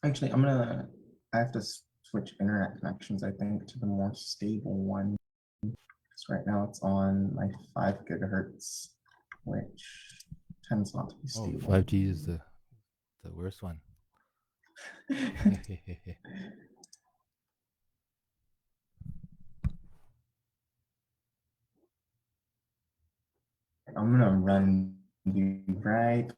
Actually, I have to switch internet connections, I think, to the more stable one. Because right now it's on like 5 gigahertz, which tends not to be stable. 5G is the worst one. I'm gonna run the right.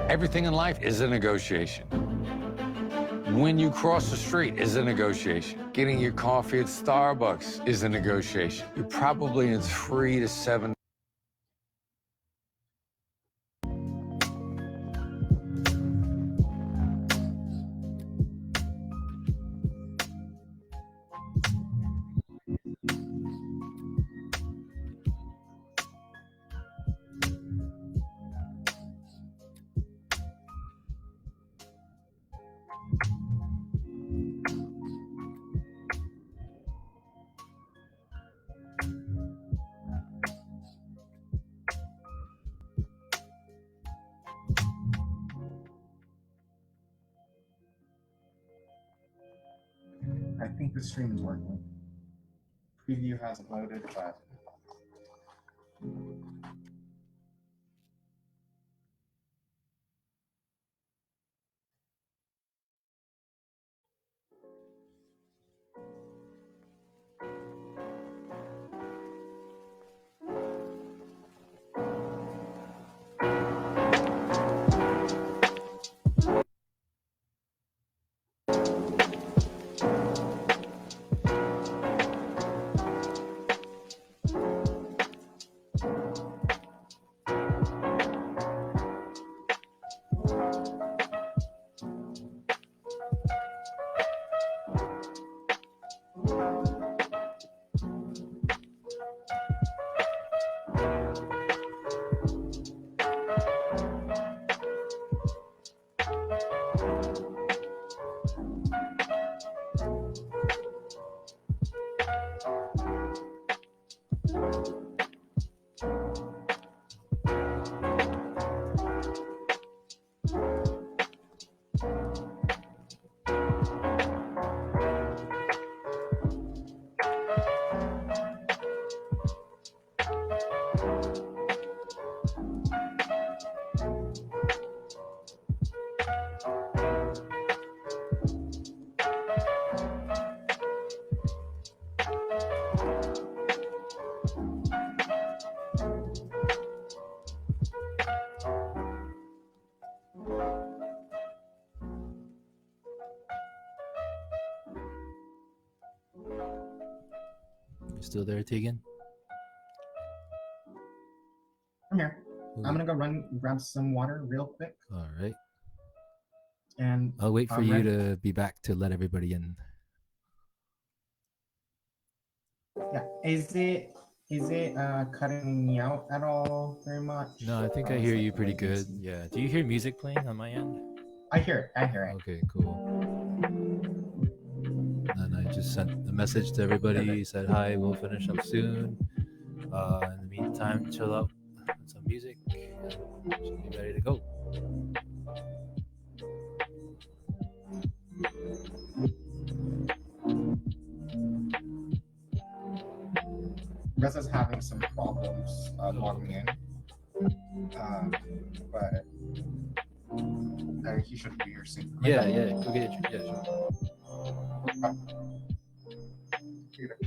Everything in life is a negotiation. When you cross the street is a negotiation. Getting your coffee at Starbucks is a negotiation. You're probably in 3 to 7. I think the stream is working. Preview hasn't loaded, but Still there, Txgen? I'm here. I'm gonna go grab some water real quick. All right. And I'll wait for you to be back to let everybody in. Yeah. Is it cutting me out at all very much? No, I think I hear you pretty good. Yeah. Do you hear music playing on my end? I hear it. Okay, cool. And I just sent a message to everybody, said hi, we'll finish up soon. In the meantime, chill out with some music and should be ready to go. Reza's having some problems logging in, but he should be here soon. Yeah, go get it. Yeah, sure.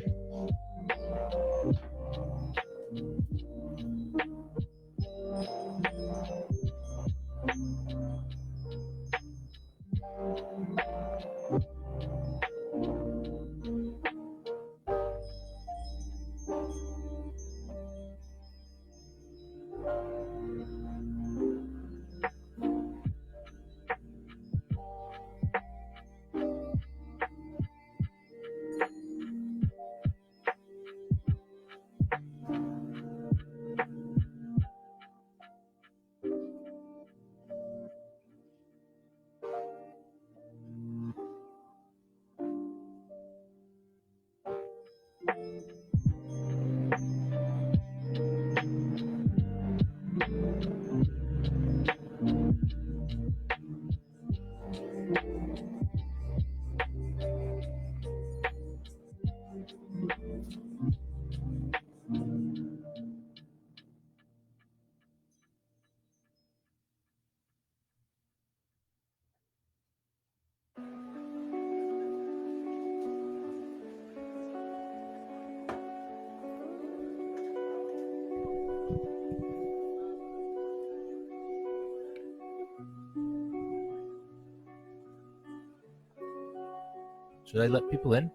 Should I let people in?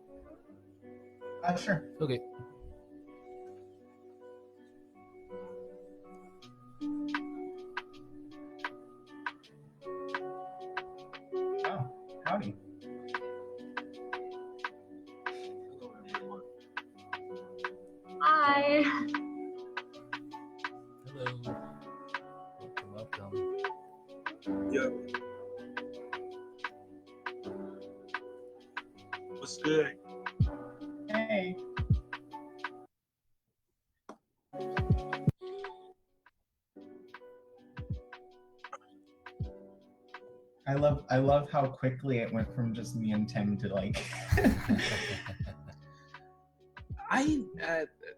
Sure. Okay. Oh, howdy. Hello, everyone. Hi. Hello. Welcome. Yep. What's good? Hey. I love how quickly it went from just me and Tim to like I,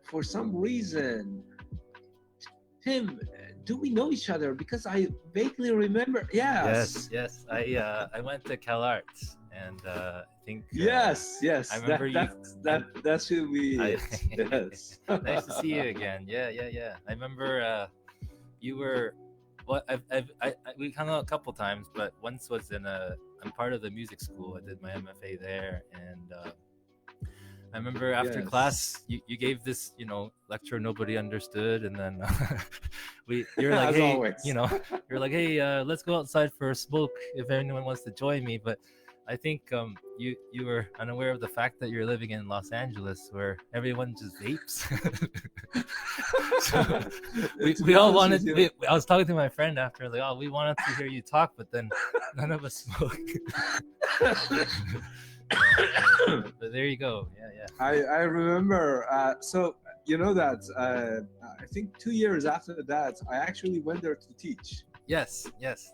for some reason, Tim, do we know each other? Because I vaguely remember. Yes. Yes. I went to Cal Arts, and I think. Yes. I remember That should be. Yes. Nice to see you again. Yeah. I remember you were. Well, we hung out a couple times, but once was I'm part of the music school. I did my MFA there, and I remember after Yes. class, you gave this, lecture nobody understood, and then you're like, As hey, always. you're like, hey, let's go outside for a smoke if anyone wants to join me. But I think you were unaware of the fact that you're living in Los Angeles, where everyone just vapes. So we all wanted. I was talking to my friend after, like, oh, we wanted to hear you talk, but then none of us smoke. But there you go. Yeah. I remember. So you know that I think 2 years after that, I actually went there to teach. Yes, that's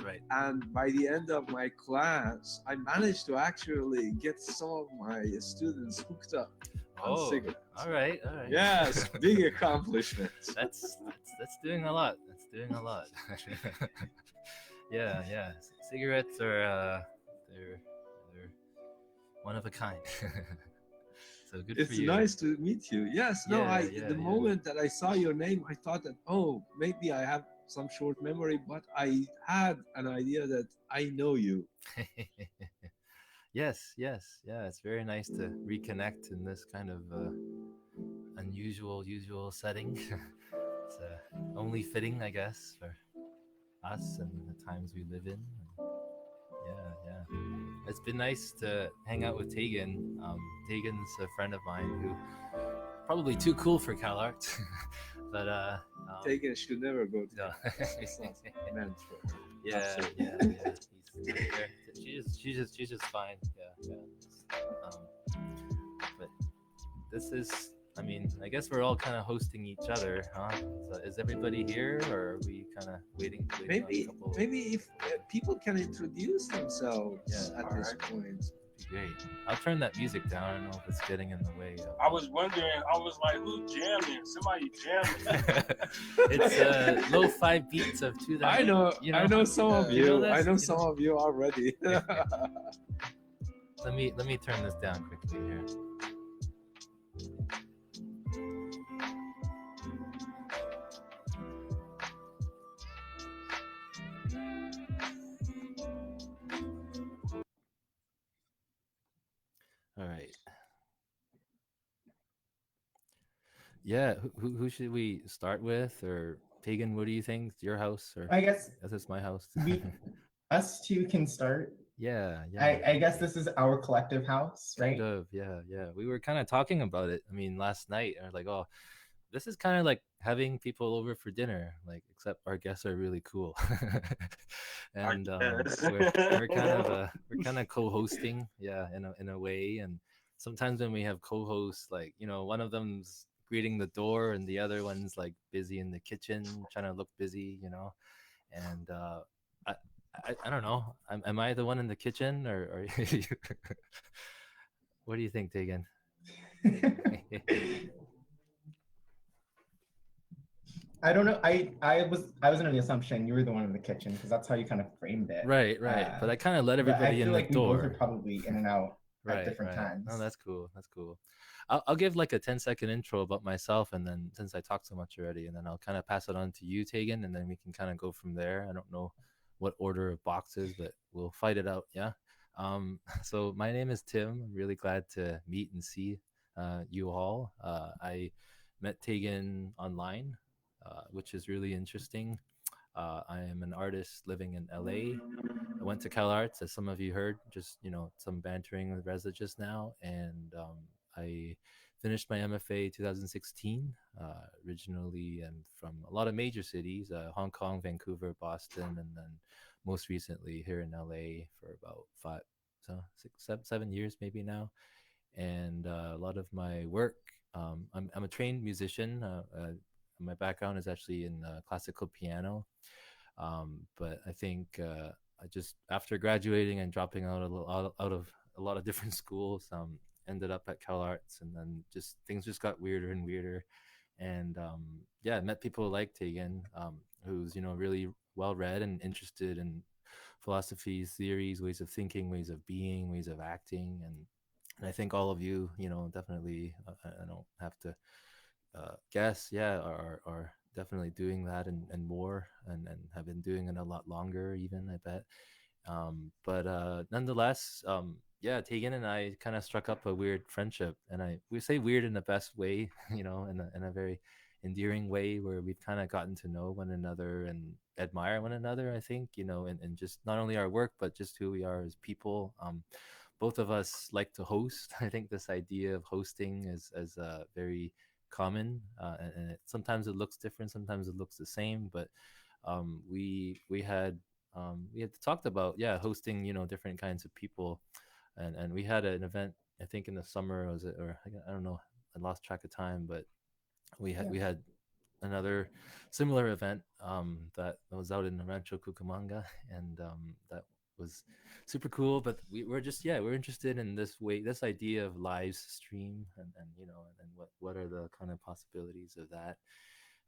right. And by the end of my class, I managed to actually get some of my students hooked up on cigarettes. All right. Yes, big accomplishment. That's doing a lot. Yeah. Cigarettes are they're one of a kind. So good It's for you. nice to meet you. Yes, no, Yeah, the moment that I saw your name, I thought that, oh, maybe I have some short memory, but I had an idea that I know you. Yes. Yeah, it's very nice to reconnect in this kind of usual setting. It's only fitting, I guess, for us and the times we live in. Yeah. It's been nice to hang out with Txgen. Txgen's a friend of mine who probably too cool for Cal Arts, but Txgen should never go to no. It's not meant for her. Yeah. She's just fine. Yeah. But this is, I mean, I guess we're all kind of hosting each other, huh? So is everybody here, or are we kind of waiting on a couple? Maybe if people can introduce themselves Yeah. at this point. Be great. I'll turn that music down. I don't know if it's getting in the way. I was wondering. I was like, who jamming? Somebody jamming. It's lo-fi beats of 2000. I know. You I know some of you know you. I this? know You some know? of you already. Let me turn this down quickly here. All right. Yeah, who should we start with? Or Txgen, what do you think? Your house, or I guess this is my house? us two can start. Yeah. I guess this is our collective house, right? Kind of, yeah. We were kind of talking about it. I mean, last night, I was like, oh, this is kind of like having people over for dinner, like, except our guests are really cool. And we're kind of co-hosting, yeah, in a way. And sometimes when we have co-hosts, like, one of them's greeting the door and the other one's like busy in the kitchen trying to look busy, and I, I don't know. Am I the one in the kitchen, or you? What do you think, Txgen? I don't know. I was under the assumption you were the one in the kitchen because that's how you kind of framed it. Right. But I kind of let everybody in the like door. We both are probably in and out at different times. Oh, that's cool. I'll give like a 10-second intro about myself, and then since I talked so much already, and then I'll kind of pass it on to you, Txgen, and then we can kind of go from there. I don't know what order of boxes, but we'll fight it out. Yeah. So my name is Tim. I'm really glad to meet and see you all. I met Txgen online, which is really interesting. I am an artist living in LA. I went to Cal Arts, as some of you heard, just some bantering with Reza just now, and I finished my MFA 2016. Originally, I'm from a lot of major cities: Hong Kong, Vancouver, Boston, and then most recently here in LA for about 7 years maybe now. And a lot of my work, I'm a trained musician. My background is actually in classical piano. But I think I just, after graduating and dropping out of a lot of different schools, ended up at Cal Arts, and then things just got weirder and weirder. And I met people like Txgen, who's really well read and interested in philosophies, theories, ways of thinking, ways of being, ways of acting, and I think all of you, definitely, I don't have to guess, are definitely doing that and more, and have been doing it a lot longer, even, I bet. But nonetheless, Txgen and I kind of struck up a weird friendship, and we say weird in the best way, in a very endearing way, where we've kind of gotten to know one another and admire one another, I think, and just not only our work, but just who we are as people. Both of us like to host. I think this idea of hosting is very common, and sometimes it looks different, sometimes it looks the same, but we had talked about hosting different kinds of people, and we had an event, I think in the summer, was it, or I don't know, I lost track of time, but we had another similar event that was out in Rancho Cucamonga, and that was super cool. But we're interested in this idea of live stream, and what are the kind of possibilities of that.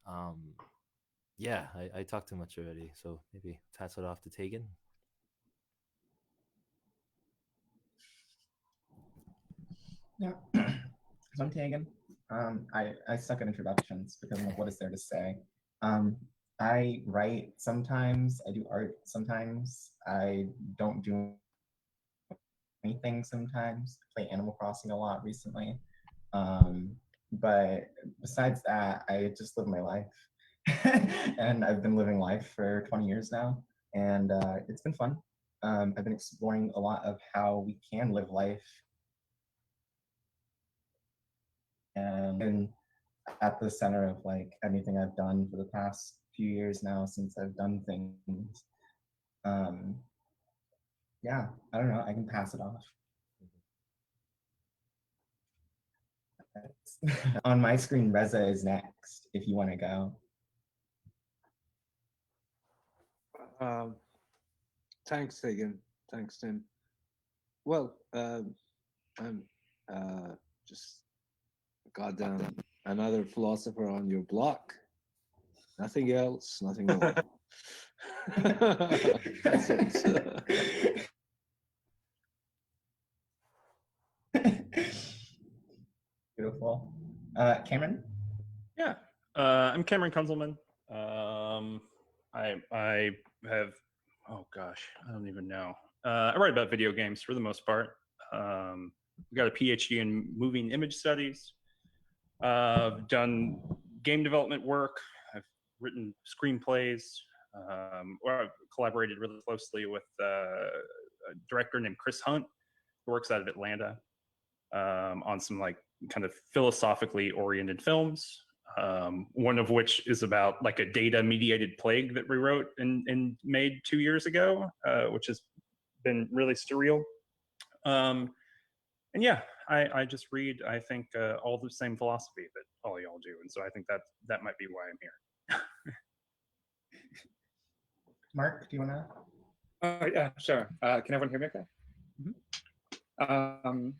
I talked too much already, so maybe pass it off to Txgen. Yeah. So I'm Txgen. I suck at introductions because I'm like, what is there to say? I write sometimes, I do art sometimes, I don't do anything sometimes. I play Animal Crossing a lot recently. But besides that, I just live my life. And I've been living life for 20 years now, and it's been fun. I've been exploring a lot of how we can live life, and at the center of like anything I've done for the past few years now since I've done things. Um, I don't know. I can pass it off. On my screen, Reza is next. If you want to go. Thanks, Txgen. Thanks, Tim. well, I'm just goddamn another philosopher on your block. Nothing else, nothing more. That's it. Beautiful. Cameron? Yeah, I'm Cameron Kunzelman. I have, oh gosh, I don't even know. I write about video games for the most part. I got a PhD in moving image studies. I've done game development work. I've written screenplays. Or I've collaborated really closely with a director named Chris Hunt, who works out of Atlanta, on some like kind of philosophically oriented films. One of which is about like a data mediated plague that we wrote and made 2 years ago, which has been really surreal. And yeah, I just read, I think, all the same philosophy that all y'all do. And so I think that might be why I'm here. Mark, do you want to? Yeah, sure. Can everyone hear me okay? Mhm.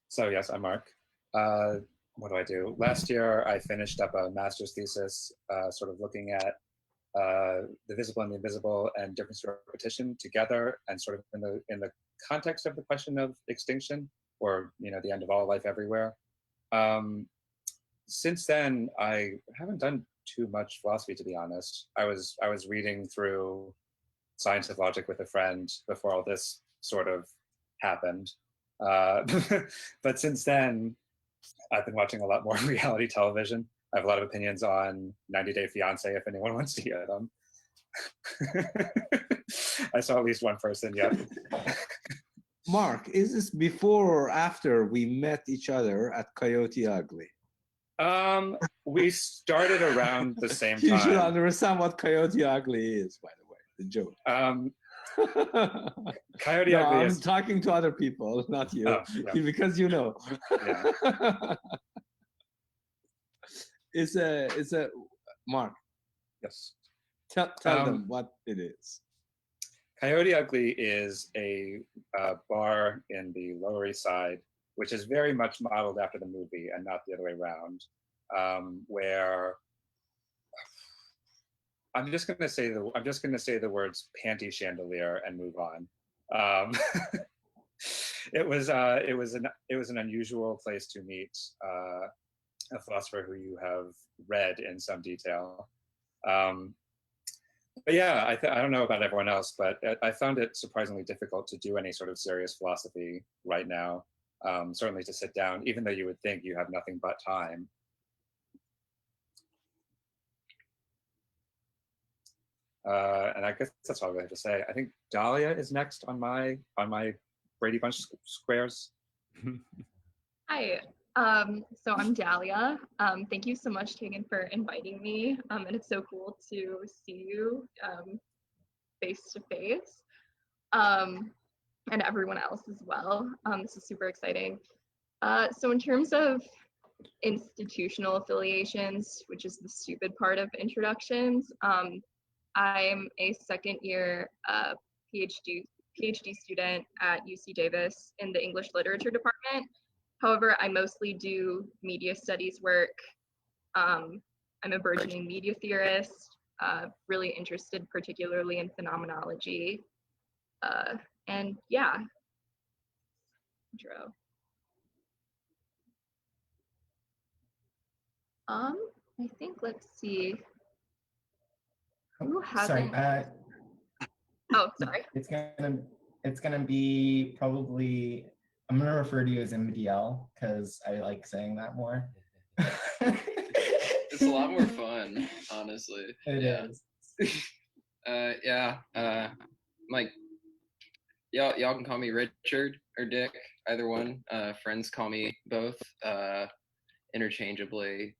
So yes, I'm Mark. What do I do? Last year, I finished up a master's thesis, sort of looking at the visible and the invisible and difference of repetition together, and sort of in the context of the question of extinction, or the end of all life everywhere. Since then, I haven't done too much philosophy, to be honest. I was reading through Science of Logic with a friend before all this sort of happened. But since then, I've been watching a lot more reality television. I have a lot of opinions on 90 Day Fiancé, if anyone wants to hear them. I saw at least one person, yeah. Mark, is this before or after we met each other at Coyote Ugly? We started around the same time. You should understand what Coyote Ugly is, by the way, the joke. Coyote No, Ugly I'm is... talking to other people, not you, because you know. Yeah. It's a Mark. Yes. Tell them what it is. Coyote Ugly is a bar in the Lower East Side, which is very much modeled after the movie and not the other way around, where I'm just gonna say the words panty chandelier and move on. It was an unusual place to meet a philosopher who you have read in some detail. But yeah, I don't know about everyone else, but I found it surprisingly difficult to do any sort of serious philosophy right now. Certainly to sit down, even though you would think you have nothing but time. And I guess that's all I have to say. I think Dalia is next on my Brady Bunch squares. Hi, so I'm Dalia. Thank you so much, Txgen, for inviting me. And it's so cool to see you face to face, and everyone else as well. This is super exciting. So in terms of institutional affiliations, which is the stupid part of introductions, I'm a second year PhD student at UC Davis in the English Literature department. However, I mostly do media studies work. I'm a burgeoning media theorist, really interested particularly in phenomenology. And yeah, intro. I think, let's see. Who hasn't? Sorry. Oh, sorry. It's gonna be probably. I'm gonna refer to you as MDL because I like saying that more. It's a lot more fun, honestly. It is. Like y'all can call me Richard or Dick, either one. Friends call me both interchangeably.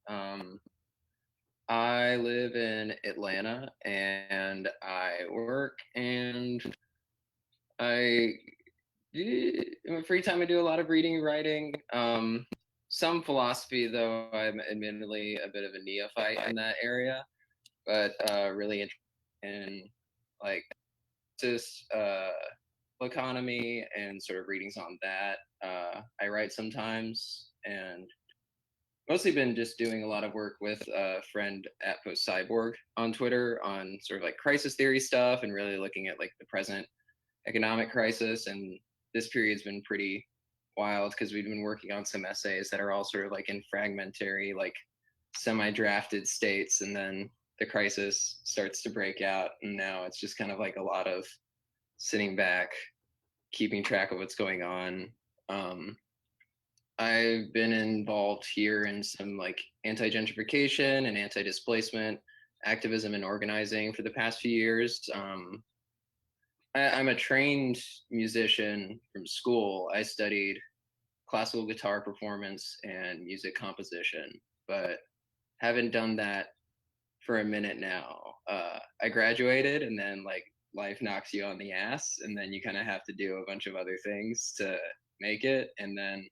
I live in Atlanta and I work, and in my free time I do a lot of reading and writing. Some philosophy, though I'm admittedly a bit of a neophyte in that area, but really interested in like just economy and sort of readings on that. I write sometimes, and mostly been just doing a lot of work with a friend at Post Cyborg on Twitter on sort of like crisis theory stuff and really looking at like the present economic crisis. And this period's been pretty wild because we've been working on some essays that are all sort of like in fragmentary, like semi-drafted states, and then the crisis starts to break out, and now it's just kind of like a lot of sitting back, keeping track of what's going on. I've been involved here in some like anti-gentrification and anti-displacement activism and organizing for the past few years. I'm a trained musician from school. I studied classical guitar performance and music composition, but haven't done that for a minute now. I graduated, and then like life knocks you on the ass, and then you kind of have to do a bunch of other things to make it. And then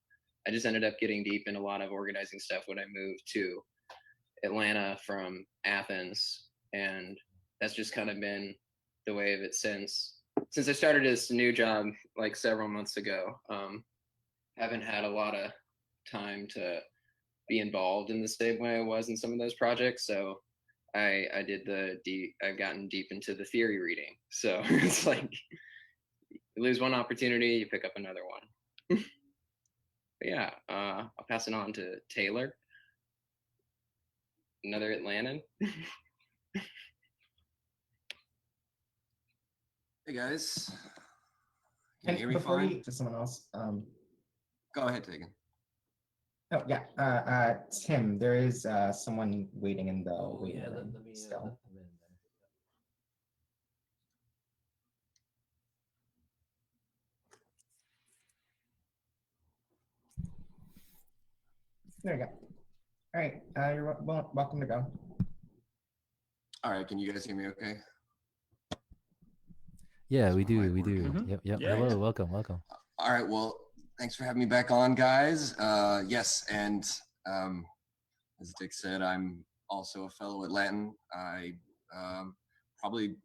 I just ended up getting deep in a lot of organizing stuff when I moved to Atlanta from Athens, and that's just kind of been the way of it since I started this new job like several months ago. Haven't had a lot of time to be involved in the same way I was in some of those projects, so I did I've gotten deep into the theory reading. So it's like you lose one opportunity, you pick up another one. But yeah, I'll pass it on to Taylor, another Atlantan. Hey guys, can you hear me Before fine? you to someone else, Go ahead, Txgen. oh yeah, Tim, there is someone waiting in the waiting Yeah, room let me still. let them in There you go. All right, you're welcome to go. All right, can you guys hear me okay? Yeah, we Is my do. mic We do. working? Yep. Yeah, Hello. yeah. Welcome. All right, well, thanks for having me back on, guys. Yes, and as Dick said, I'm also a fellow Atlantan. I probably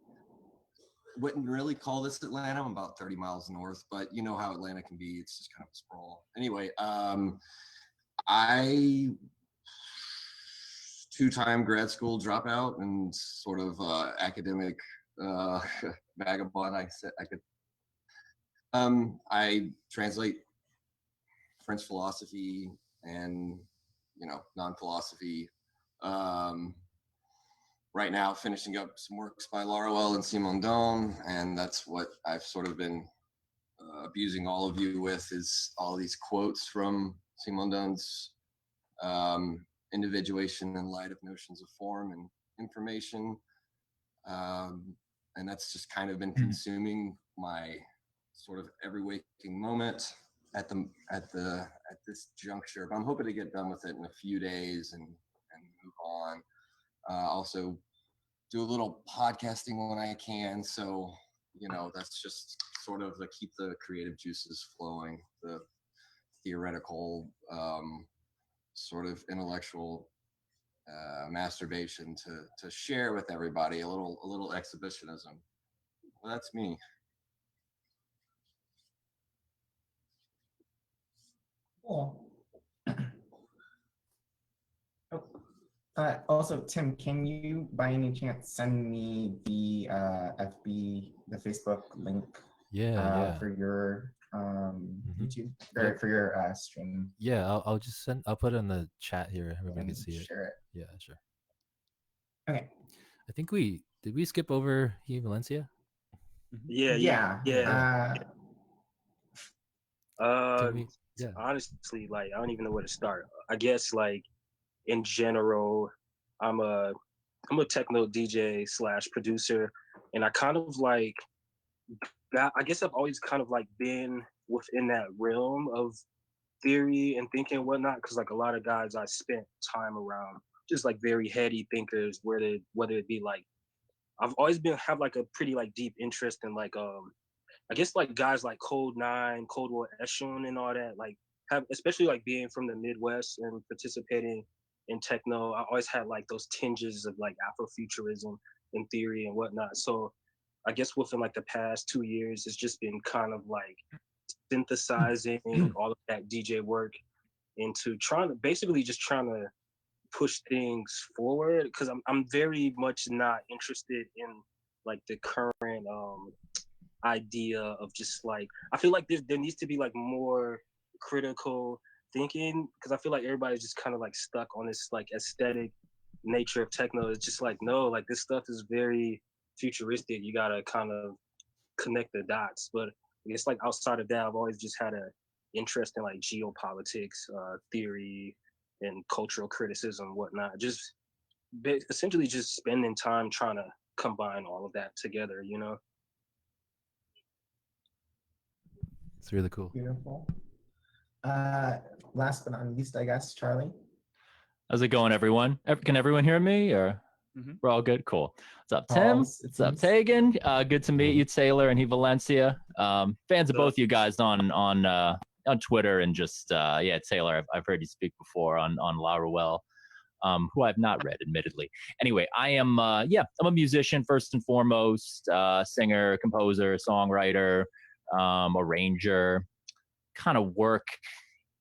wouldn't really call this Atlanta. I'm about 30 miles north, but you know how Atlanta can be. It's just kind of a sprawl. Anyway, I two-time grad school dropout and sort of academic vagabond. I translate French philosophy and non-philosophy. Right now, finishing up some works by Laruelle and Simondon, and that's what I've sort of been abusing all of you with, is all these quotes from Simondon's individuation in light of notions of form and information, and that's just kind of been consuming my sort of every waking moment at this juncture. But I'm hoping to get done with it in a few days and move on. Also do a little podcasting when I can, so that's just sort of to keep the creative juices flowing, the theoretical sort of intellectual masturbation to share with everybody, a little exhibitionism. Well, that's me. Cool. Also, Tim, can you by any chance send me the the Facebook link? Yeah. For your YouTube or for your stream. Yeah, I'll just send. I'll put it in the chat here. Everybody can see it. Share it. Yeah, sure. Okay. I think did we skip over Valencia? Yeah. Yeah. Honestly, like I don't even know where to start. I guess like in general, I'm a techno DJ / producer, and I kind of like I guess I've always kind of like been within that realm of theory and thinking and whatnot, because like a lot of guys I spent time around, just like very heady thinkers, whether it be like I've always have like a pretty like deep interest in like I guess like guys like Code 9, Cold War Eshun and all that, like have, especially like being from the Midwest and participating in techno, I always had like those tinges of like Afrofuturism and theory and whatnot. So I guess within like the past 2 years, it's just been kind of like synthesizing all of that DJ work into basically just trying to push things forward, because I'm very much not interested in like the current idea of just like, I feel like there needs to be like more critical thinking, because I feel like everybody's just kind of like stuck on this like aesthetic nature of techno. It's just like, no, like this stuff is very futuristic. You gotta kind of connect the dots. But it's like outside of that, I've always just had a interest in like geopolitics, theory, and cultural criticism, whatnot. Just essentially just spending time trying to combine all of that together, you know? It's really cool. Beautiful. Last but not least, I guess, Charlie. How's it going, everyone? Can everyone hear me? Or we're all good? Cool. What's up, Tim? What's up, Txgen? Good to meet you, Taylor and he Valencia. Fans of both you guys on Twitter, and just yeah, Taylor, I've heard you speak before on La Ruelle, who I've not read, admittedly. Anyway, I am yeah, I'm a musician first and foremost, singer, composer, songwriter, arranger, kind of work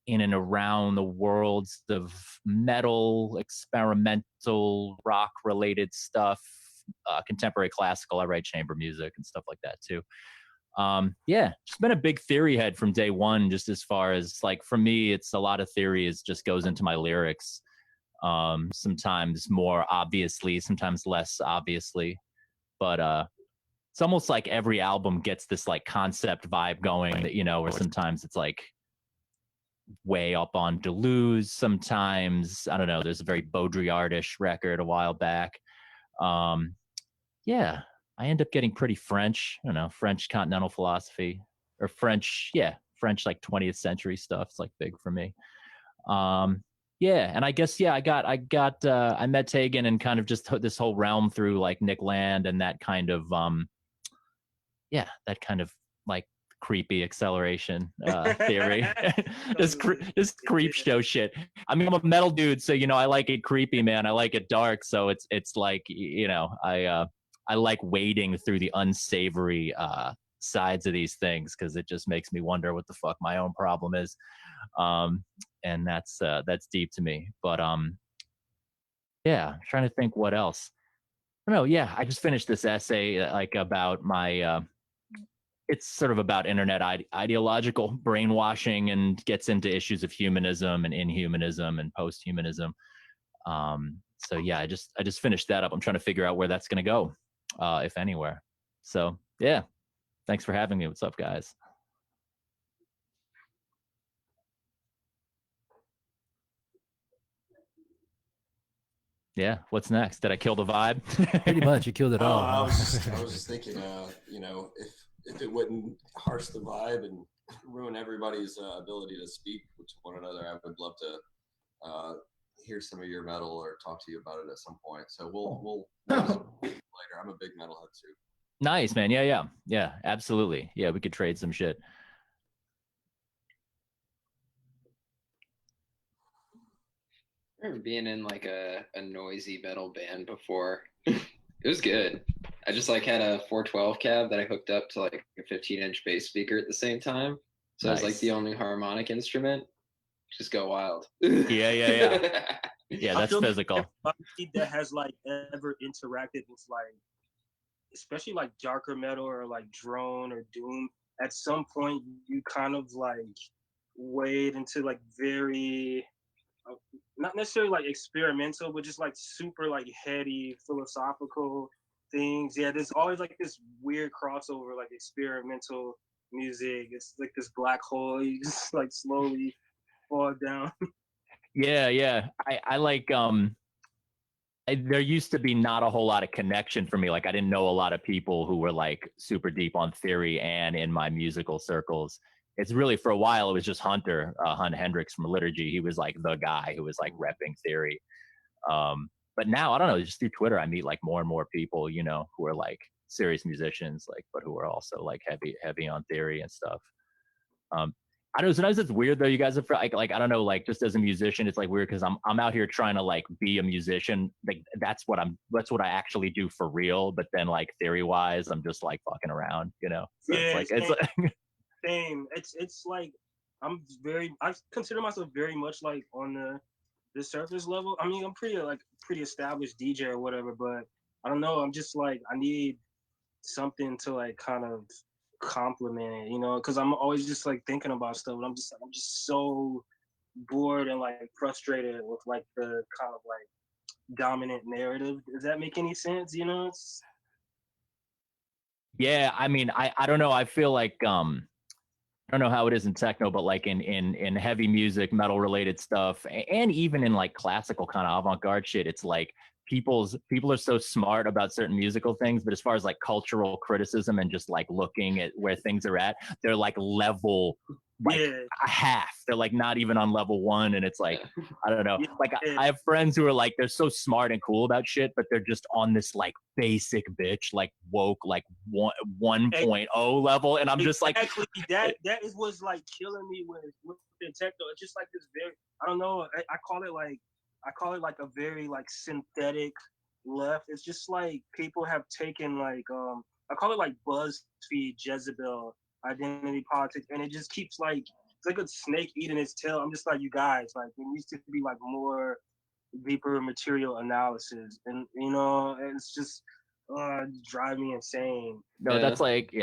in and around the worlds of metal, experimental, rock-related stuff, contemporary classical. I write chamber music and stuff like that too. Yeah, just been a big theory head from day one, just as far as like, for me, it's a lot of theory is just goes into my lyrics. Sometimes more obviously, sometimes less obviously, but it's almost like every album gets this like concept vibe going that, you know, where sometimes it's like way up on Deleuze, sometimes, I don't know, there's a very Baudrillard-ish record a while back. Yeah, I end up getting pretty French, I don't know, French continental philosophy, or French, yeah, French like 20th century stuff. It's like big for me. Yeah, and I guess, yeah, I met Txgen and kind of just this whole realm through like Nick Land and that kind of, yeah, that kind of like creepy acceleration theory. This creep show shit. I mean, I'm a metal dude, so, you know, I like it creepy, man. I like it dark, so it's like, you know, I like wading through the unsavory sides of these things, because it just makes me wonder what the fuck my own problem is. And that's deep to me. But yeah, I'm trying to think what else. I don't know. Yeah, I just finished this essay like about my it's sort of about internet ideological brainwashing, and gets into issues of humanism and inhumanism and post-humanism. So yeah, I just finished that up. I'm trying to figure out where that's going to go, if anywhere. So yeah, thanks for having me. What's up, guys? Yeah, what's next? Did I kill the vibe? Pretty much, you killed it all. I was just thinking, you know, if it wouldn't harsh the vibe and ruin everybody's ability to speak to one another, I would love to hear some of your metal or talk to you about it at some point. So we'll later. I'm a big metalhead too. Nice, man. Yeah, absolutely. Yeah, we could trade some shit. I remember being in like a noisy metal band before. It was good. I just like had a 412 cab that I hooked up to like a 15-inch bass speaker at the same time. So it was like the only harmonic instrument. Just go wild. Yeah. Yeah, that's physical. That has like ever interacted with like, especially like darker metal or like drone or doom, at some point you kind of like wade into like very, not necessarily like experimental, but just like super like heady philosophical things. Yeah, there's always like this weird crossover, like experimental music. It's like this black hole, you just like slowly fall down. Yeah. I like there used to be not a whole lot of connection for me. Like, I didn't know a lot of people who were like super deep on theory and in my musical circles. It's really, for a while, it was just Hunt Hendricks from Liturgy. He was like the guy who was like repping theory. But now, I don't know, just through Twitter, I meet like more and more people, you know, who are like serious musicians, like, but who are also like heavy on theory and stuff. I know sometimes it's weird though. You guys are like I don't know, like just as a musician, it's like weird because I'm out here trying to like be a musician. Like that's what I actually do for real. But then like theory wise, I'm just like fucking around, you know. So Yeah, it's like same. It's like I consider myself very much like on the surface level. I mean, I'm pretty established DJ or whatever, but I don't know. I'm just like I need something to like kind of compliment it, you know, because I'm always just like thinking about stuff, and I'm just so bored and like frustrated with like the kind of like dominant narrative. Does that make any sense? You know, yeah. I mean, I don't know. I feel like I don't know how it is in techno, but like in heavy music, metal related stuff, and even in like classical kind of avant-garde shit, it's like people are so smart about certain musical things, but as far as like cultural criticism and just like looking at where things are at, they're like level like a half. They're like not even on level one, and it's like I don't know. Like I have friends who are like they're so smart and cool about shit, but they're just on this like basic bitch like woke like 1.0 level, and I'm just like that is what's like killing me with the techno. It's just like this very I don't know. I call it like a very like synthetic left. It's just like people have taken like I call it like BuzzFeed Jezebel identity politics, and it just keeps like it's like a snake eating its tail. I'm just like, you guys, like there needs to be like more deeper material analysis, and you know, it's just drive me insane. no, that's like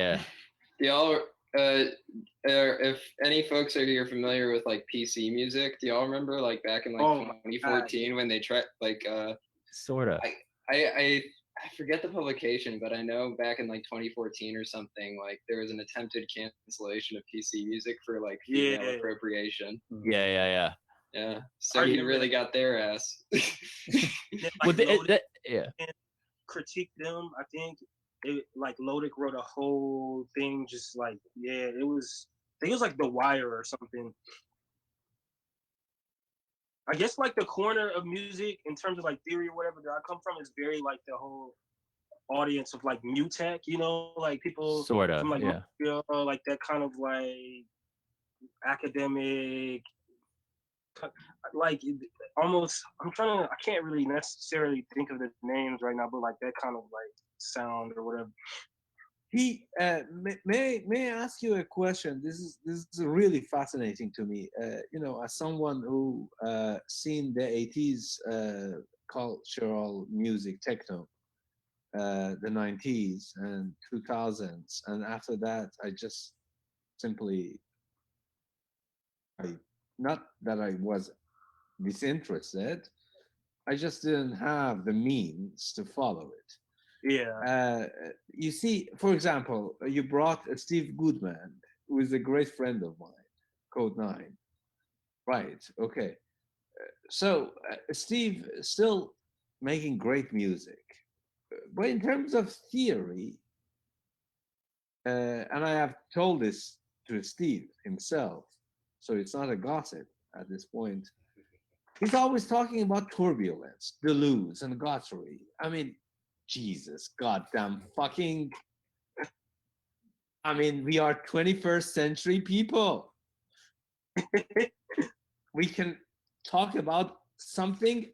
Y'all, if any folks are here familiar with like PC music, do y'all remember like back in like 2014 when they tried like sort of I forget the publication, but I know back in like 2014 or something, like there was an attempted cancellation of PC music for like female appropriation. Yeah. Sony really got their ass. Critique them. I think like Lodic wrote a whole thing, just like it was. I think it was like The Wire or something. I guess like the corner of music in terms of like theory or whatever that I come from is very like the whole audience of like new tech, you know, like people sort of from like like that kind of like academic, like almost. I can't really necessarily think of the names right now, but like that kind of like sound or whatever. May I ask you a question? This is really fascinating to me. You know, as someone who seen the 80s cultural music, techno, the 90s and 2000s, and after that, I just simply, not that I was disinterested, I just didn't have the means to follow it. You see, for example, you brought Steve Goodman, who is a great friend of mine, Code 9. Right, okay. So Steve still making great music. But in terms of theory, and I have told this to Steve himself, so it's not a gossip at this point, he's always talking about turbulence, Deleuze, and Guattari. I mean, Jesus, goddamn fucking. I mean, we are 21st century people. We can talk about something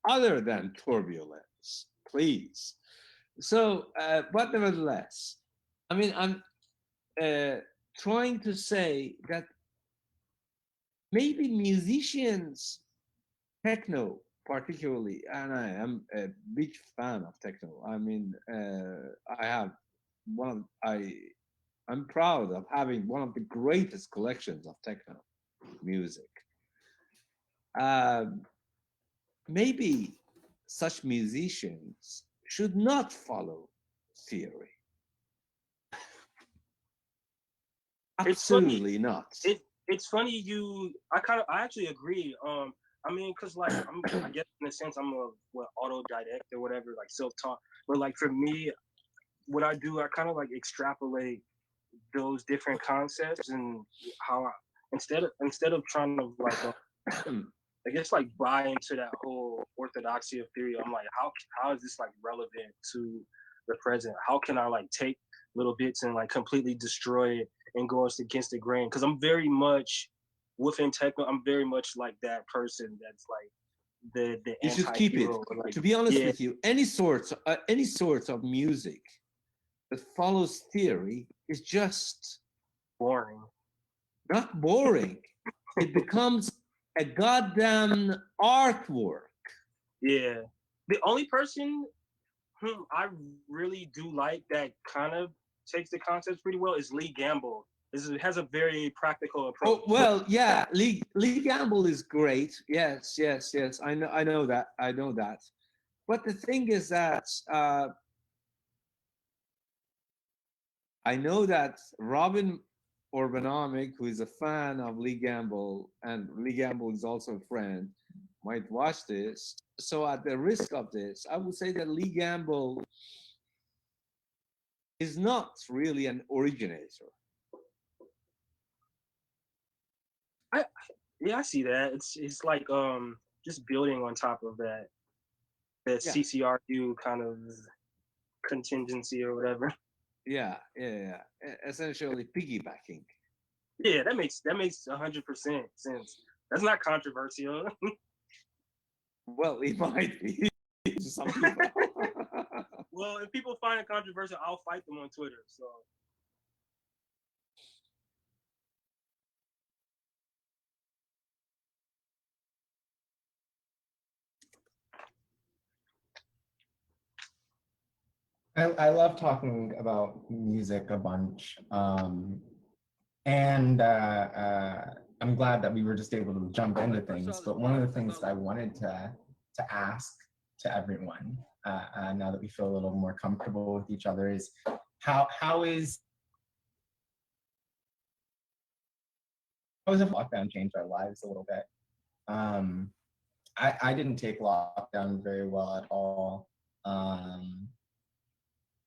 other than turbulence, please. So, but nevertheless, I mean, I'm trying to say that maybe musicians, techno particularly, and I am a big fan of techno. I mean, I have I'm proud of having one of the greatest collections of techno music. Maybe such musicians should not follow theory. Absolutely not. It's funny I actually agree. I mean, cause like I guess in a sense I'm a autodidact or whatever, like self-taught. But like for me, what I do, I kind of like extrapolate those different concepts and how instead of trying to like I guess like buy into that whole orthodoxy of theory, I'm like, how is this like relevant to the present? How can I like take little bits and like completely destroy it and goes against the grain. Because I'm very much within techno. I'm very much like that person that's like the You should keep it. anti-hero. Like, To be honest yeah, with you, any sort of music that follows theory is just boring. not boring. It becomes a goddamn artwork. Yeah, the only person whom I really do like that kind of takes the concepts pretty well is Lee Gamble. It has a very practical approach. Oh well, yeah. Lee Gamble is great. Yes. I know that. But the thing is that I know that Robin Urbanomic, who is a fan of Lee Gamble, and Lee Gamble is also a friend, might watch this. So at the risk of this, I would say that Lee Gamble is not really an originator. I see that. It's like just building on top of that CCRU kind of contingency or whatever. Yeah. Essentially piggybacking. Yeah, that makes 100% sense. That's not controversial. Well, it might be to some people. Well, if people find it controversial, I'll fight them on Twitter. So. I love talking about music a bunch. And I'm glad that we were just able to jump into things. But one of the things that I wanted to ask to everyone, now that we feel a little more comfortable with each other, is how has the lockdown changed our lives a little bit? I didn't take lockdown very well at all.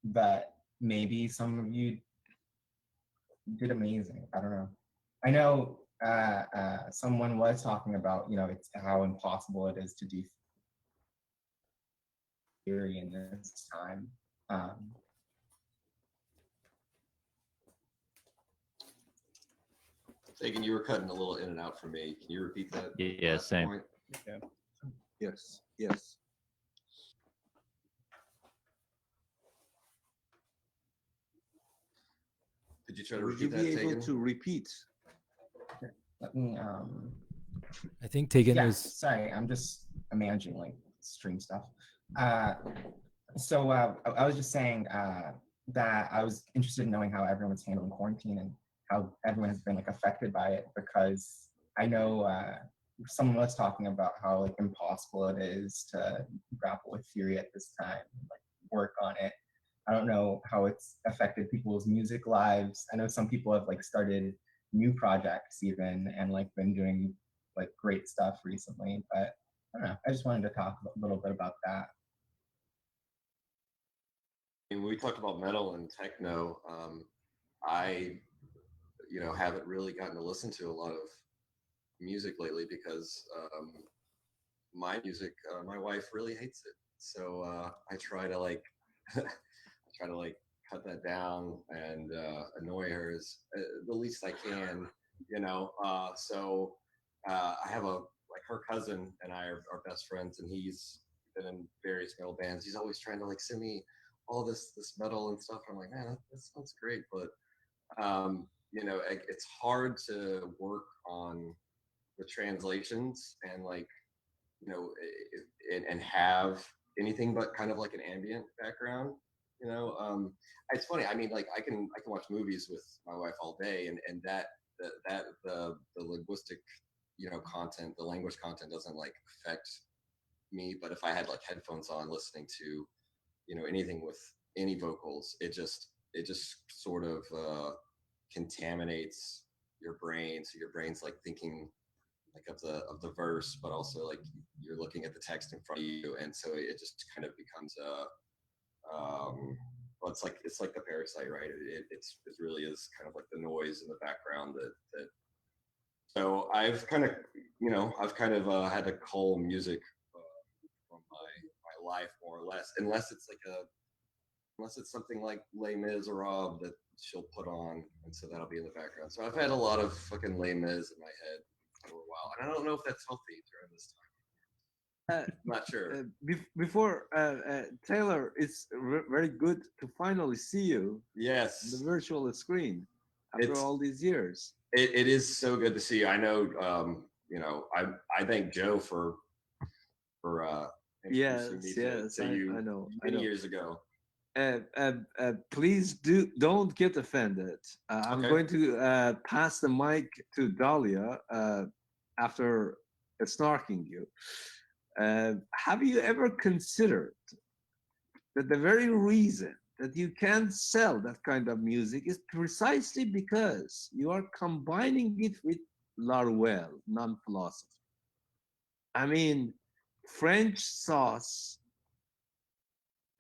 But maybe some of you did amazing. I don't know. I know someone was talking about, it's how impossible it is to do theory in this time. Txgen, you were cutting a little in and out for me. Can you repeat that? Yeah, same. Point? Yeah. Yes. Could you try to Would you repeat be that, able Txgen? to repeat? Let me, I think Txgen yeah, was. sorry, I'm managing like stream stuff. So I was just saying that I was interested in knowing how everyone's handling quarantine and how everyone has been like affected by it, because I know someone was talking about how like impossible it is to grapple with theory at this time, like work on it. I don't know how it's affected people's music lives. I know some people have like started new projects even and like been doing like great stuff recently, but I don't know. I just wanted to talk a little bit about that. When we talked about metal and techno, I, haven't really gotten to listen to a lot of music lately because my music, my wife really hates it. So I try to like, cut that down and annoy her as the least I can, So I have her cousin and I are best friends, and he's been in various metal bands. He's always trying to like send me all this metal and stuff. I'm like, man, that sounds great, but it's hard to work on the translations and and have anything but kind of like an ambient background. It's funny. I mean, like I can watch movies with my wife all day, and the linguistic content, the language content doesn't like affect me. But if I had like headphones on listening to anything with any vocals, it just sort of contaminates your brain. So your brain's like thinking like of the verse, but also like you're looking at the text in front of you, and so it just kind of becomes well, it's like the parasite, right? It really is kind of like the noise in the background that so I've kind of had to cull music from my life more or less, unless it's like unless it's something like Les Miserables that she'll put on, and so that'll be in the background. So I've had a lot of fucking Les Mis in my head for a while, and I don't know if that's healthy during this time. Not sure. Before Taylor, it's very good to finally see you. Yes, on the virtual screen after all these years. It is so good to see you. I know, you know, I thank Joe for introducing me to you I know. many years ago. Please don't get offended. I'm Okay. going to pass the mic to Dalia after snarking you. Have you ever considered that the very reason that you can't sell that kind of music is precisely because you are combining it with Laruelle, non-philosophy? I mean, French sauce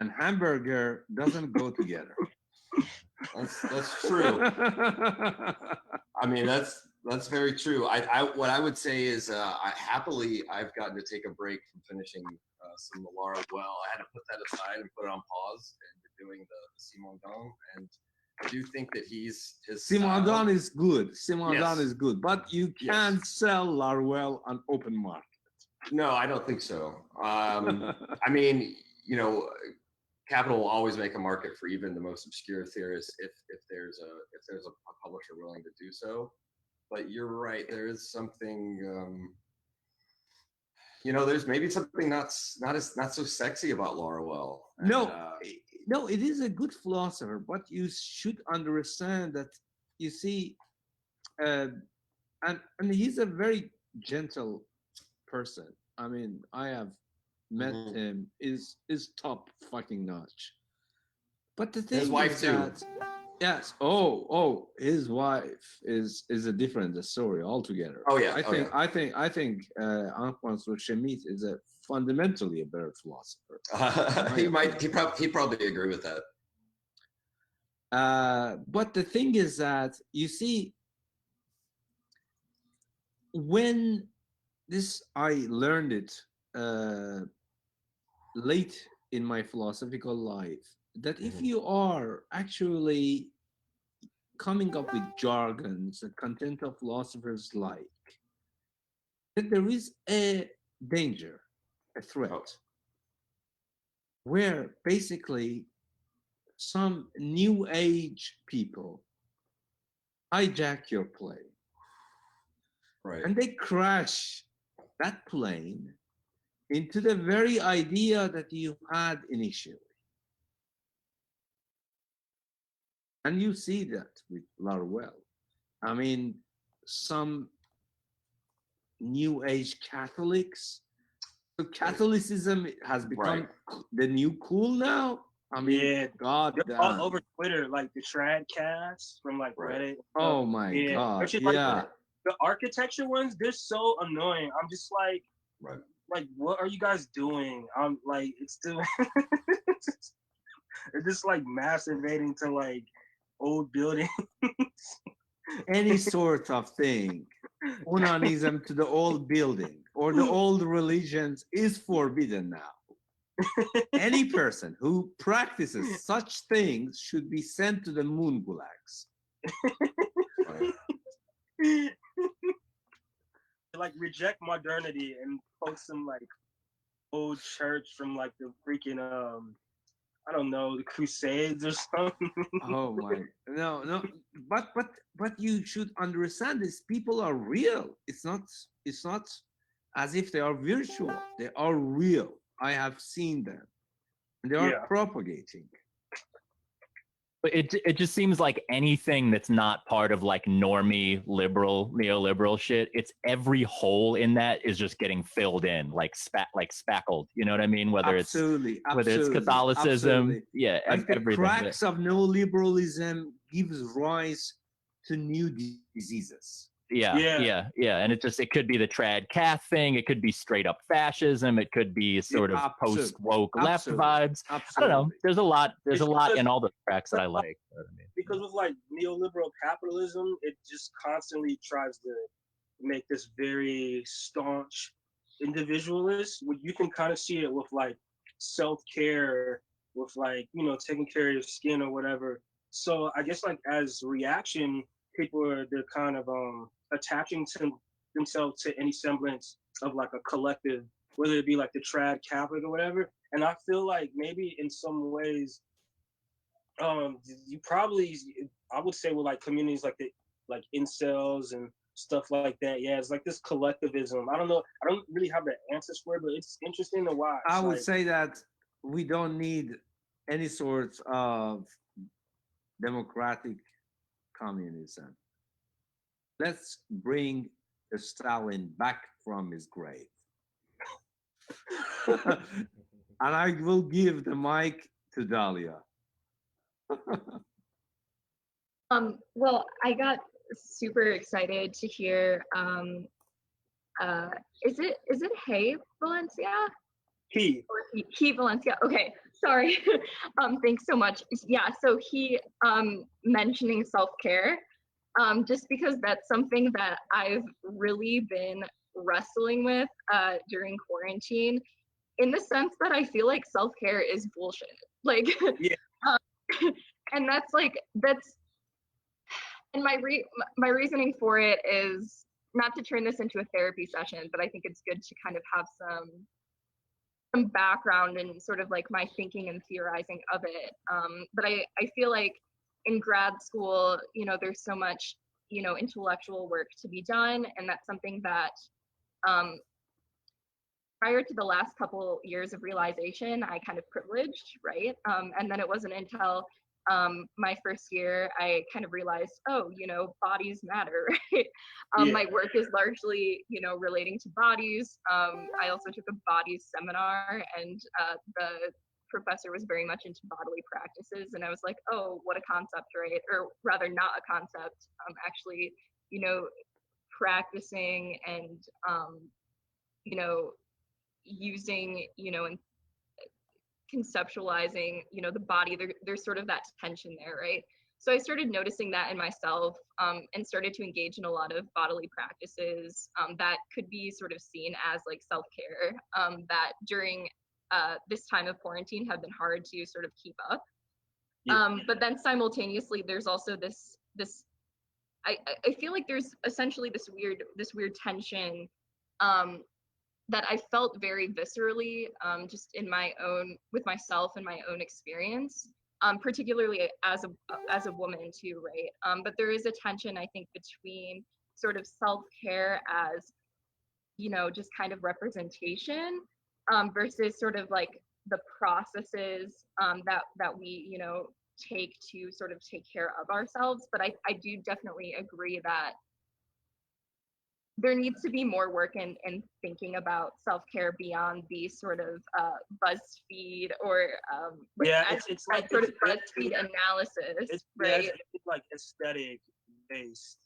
and hamburger doesn't go together. That's true. I mean, that's very true. What I would say is, I've gotten to take a break from finishing some Laura well. I had to put that aside and put it on pause, and we're doing the Simon Dong, and I do think that his Simon Dong is good. Simon Yes. Dong is good, but you can't sell Laruelle on open market. No, I don't think so. I mean, you know, Capital will always make a market for even the most obscure theorists if there's a publisher willing to do so. But you're right, there is something, you know, there's maybe something not so sexy about Laruelle. No, it is a good philosopher, but you should understand that, you see, and he's a very gentle person. I mean, I have met him, is top fucking notch. But the thing His wife is too. that, yes, his wife is a different story altogether. Oh yeah, I think Antoine Chemit is fundamentally a better philosopher. He probably agree with that. But the thing is that, you see, when I learned it late in my philosophical life, that if you are actually coming up with jargons that content of philosophers like, that there is a danger, a threat, where basically some new age people hijack your play. Right. And they crash that plane into the very idea that you had initially. And you see that with Laruelle. I mean, some new age Catholics. So Catholicism has become the new cool now. I mean, Yeah, God they're damn. all over Twitter, like the trad cast from like Reddit. Oh my God. Actually, like, the architecture ones, they're so annoying. I'm just like, what are you guys doing? I'm like, it's still, it's just like masturbating to like old buildings. Any sort of thing, onanism to the old building or the old religions is forbidden now. Any person who practices such things should be sent to the moon gulags. Like reject modernity and post some like old church from like the freaking I don't know, the Crusades or something. Oh my, no, but you should understand this. People are real. It's not as if they are virtual. They are real. I have seen them, and they are propagating. But it just seems like anything that's not part of like normie liberal neoliberal shit, it's every hole in that is just getting filled in like spackled. You know what I mean? Whether it's Catholicism, like the everything. cracks of neoliberalism gives rise to new diseases. Yeah. And it could be the trad cath thing. It could be straight up fascism. It could be sort of post woke left vibes. I don't know. There's a lot in all the tracks that I like. You know what I mean? Because of like neoliberal capitalism, it just constantly tries to make this very staunch individualist. You can kind of see it with like self-care with like, you know, taking care of your skin or whatever. So I guess like as reaction, they're kind of attaching to themselves to any semblance of like a collective, whether it be like the trad Catholic or whatever. And I feel like maybe in some ways, you probably, I would say with like communities like like incels and stuff like that. Yeah, it's like this collectivism. I don't know. I don't really have the answers for it, but it's interesting to watch. I would like, say that we don't need any sort of democratic communism. Let's bring Stalin back from his grave. And I will give the mic to Dalia. Well, I got super excited to hear. Is it Hey Valencia? He Valencia. Okay, sorry. Thanks so much. Yeah, so he mentioning self-care, just because that's something that I've really been wrestling with during quarantine, in the sense that I feel like self-care is bullshit. Like, yeah. And that's and my reasoning for it is not to turn this into a therapy session, but I think it's good to kind of have some background and sort of like my thinking and theorizing of it. But I feel like in grad school, you know, there's so much, you know, intellectual work to be done, and that's something that prior to the last couple years of realization, I kind of privileged, right? And then it wasn't until my first year, I kind of realized, oh, you know, bodies matter, right? My work is largely, you know, relating to bodies. I also took a bodies seminar, and the professor was very much into bodily practices. And I was like, oh, what a concept, right? Or rather not a concept, actually, you know, practicing and, you know, using, you know, and conceptualizing, you know, the body, there's sort of that tension there, right? So I started noticing that in myself, and started to engage in a lot of bodily practices that could be sort of seen as like self-care, that during this time of quarantine have been hard to sort of keep up. But then simultaneously, there's also this I feel like there's essentially this weird tension that I felt very viscerally, just in my own, with myself and my own experience, particularly as a woman too, right? But there is a tension, I think, between sort of self-care as, you know, just kind of representation, versus sort of like the processes that we, you know, take to sort of take care of ourselves. But I do definitely agree that there needs to be more work in thinking about self-care beyond the sort of BuzzFeed or it's like sort of BuzzFeed analysis, right? Yeah, it's like aesthetic based.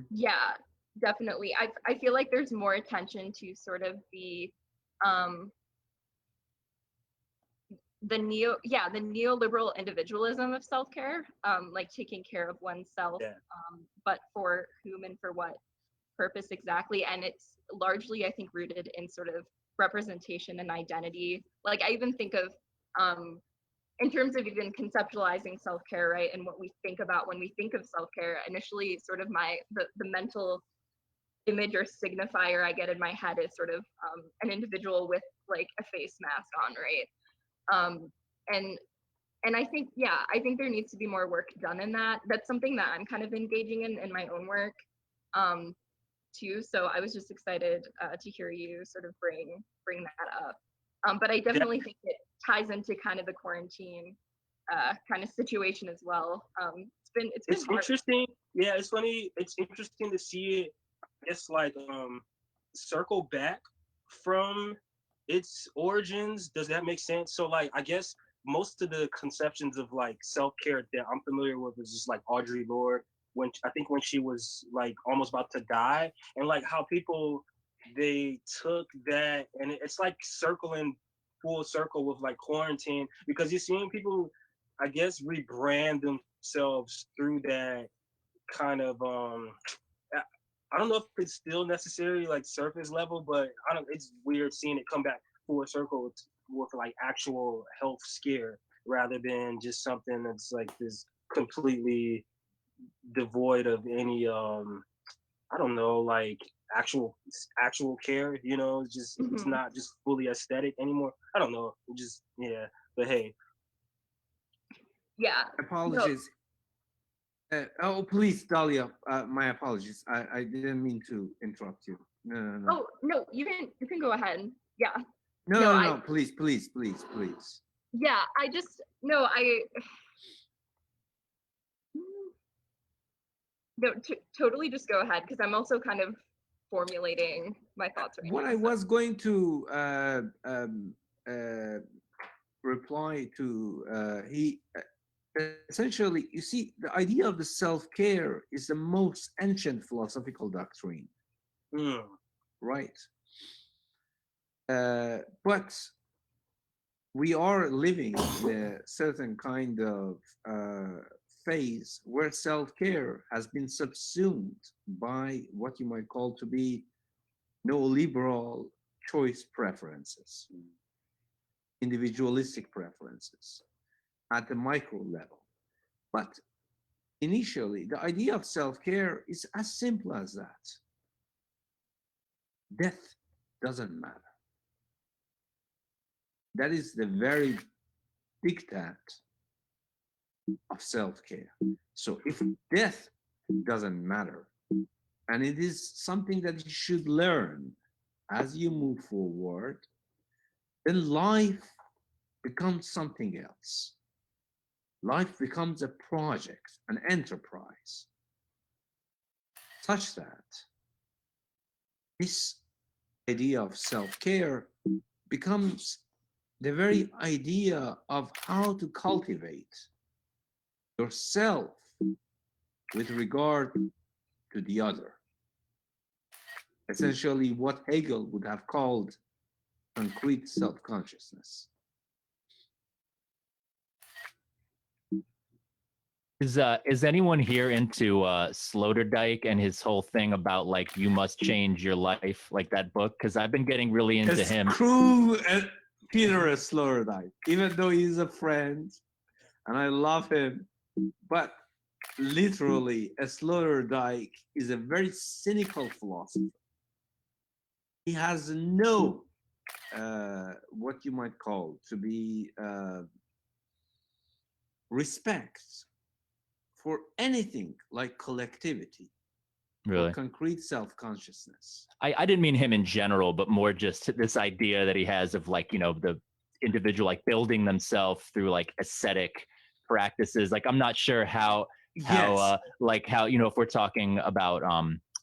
Yeah, definitely. I feel like there's more attention to sort of the neoliberal individualism of self-care, like taking care of oneself, but for whom and for what purpose exactly. And it's largely, I think, rooted in sort of representation and identity. Like I even think of, in terms of even conceptualizing self-care, right? And what we think about when we think of self-care, initially sort of the mental image or signifier I get in my head is sort of an individual with like a face mask on, right? And I think, I think there needs to be more work done in that. That's something that I'm kind of engaging in my own work, too. So I was just excited to hear you sort of bring that up. But I definitely think it ties into kind of the quarantine kind of situation as well. It's hard. Interesting. Yeah, it's funny. It's interesting to see it. It's like circle back from its origins. Does that make sense? So like, I guess most of the conceptions of like self-care that I'm familiar with is just like Audre Lorde, when she was like almost about to die, and like how people, they took that, and it's like circling full circle with like quarantine, because you're seeing people, I guess, rebrand themselves through that kind of I don't know if it's still necessary, like surface level, but it's weird seeing it come back full circle with like actual health scare rather than just something that's like this completely devoid of any I don't know, like actual care, you know. It's just it's not just fully aesthetic anymore. I don't know. It just yeah. But hey. Yeah. Apologies. Oh, please, Dalia. My apologies. I didn't mean to interrupt you. No. Oh no, you can go ahead. Yeah. No. Please. Yeah, I just no, no, totally just go ahead because I'm also kind of formulating my thoughts right what now. I was going to reply to, he essentially, you see, the idea of the self-care is the most ancient philosophical doctrine, right? But we are living in a certain kind of phase where self-care has been subsumed by what you might call to be neoliberal choice preferences, individualistic preferences at the micro level. But initially, the idea of self-care is as simple as that. Death doesn't matter. That is the very diktat of self-care. So if death doesn't matter, and it is something that you should learn as you move forward, then life becomes something else. Life becomes a project, an enterprise, such that this idea of self-care becomes the very idea of how to cultivate yourself with regard to the other. Essentially, what Hegel would have called concrete self-consciousness. Is anyone here into Sloterdijk and his whole thing about like you must change your life, like that book? Because I've been getting really into him. Screw Peter Sloterdijk, even though he's a friend and I love him, but literally, Sloterdijk is a very cynical philosopher. He has no what you might call to be respect for anything like collectivity, Really? or concrete self-consciousness. I didn't mean him in general, but more just this idea that he has of like, you know, the individual like building themselves through like ascetic practices. Like I'm not sure how like how, you know, if we're talking about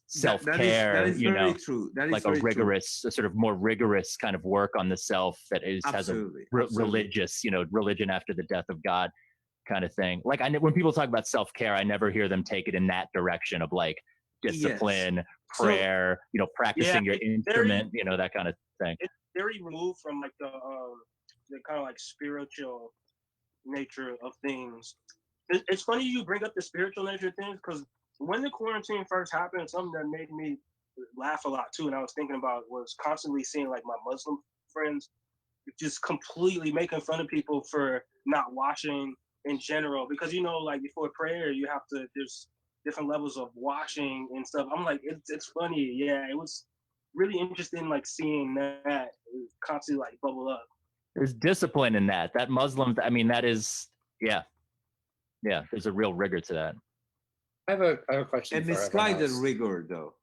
self-care, that is you very know, true. That is like a rigorous, a sort of more rigorous kind of work on the self that is absolutely, has a religious, you know, religion after the death of God kind of thing. Like when people talk about self-care, I never hear them take it in that direction of like discipline, prayer, you know, practicing your instrument, you know, that kind of thing. It's very removed from like the kind of like spiritual nature of things. It's funny you bring up the spiritual nature of things because when the quarantine first happened, something that made me laugh a lot too, and I was thinking about was constantly seeing like my Muslim friends just completely making fun of people for not washing in general, because you know, like before prayer, you have to, there's different levels of washing and stuff. I'm like, it's funny, yeah. It was really interesting, like seeing that constantly like bubble up. There's discipline in that. That Muslim, I mean, that is, yeah. There's a real rigor to that. I have a question. A misguided rigor, though.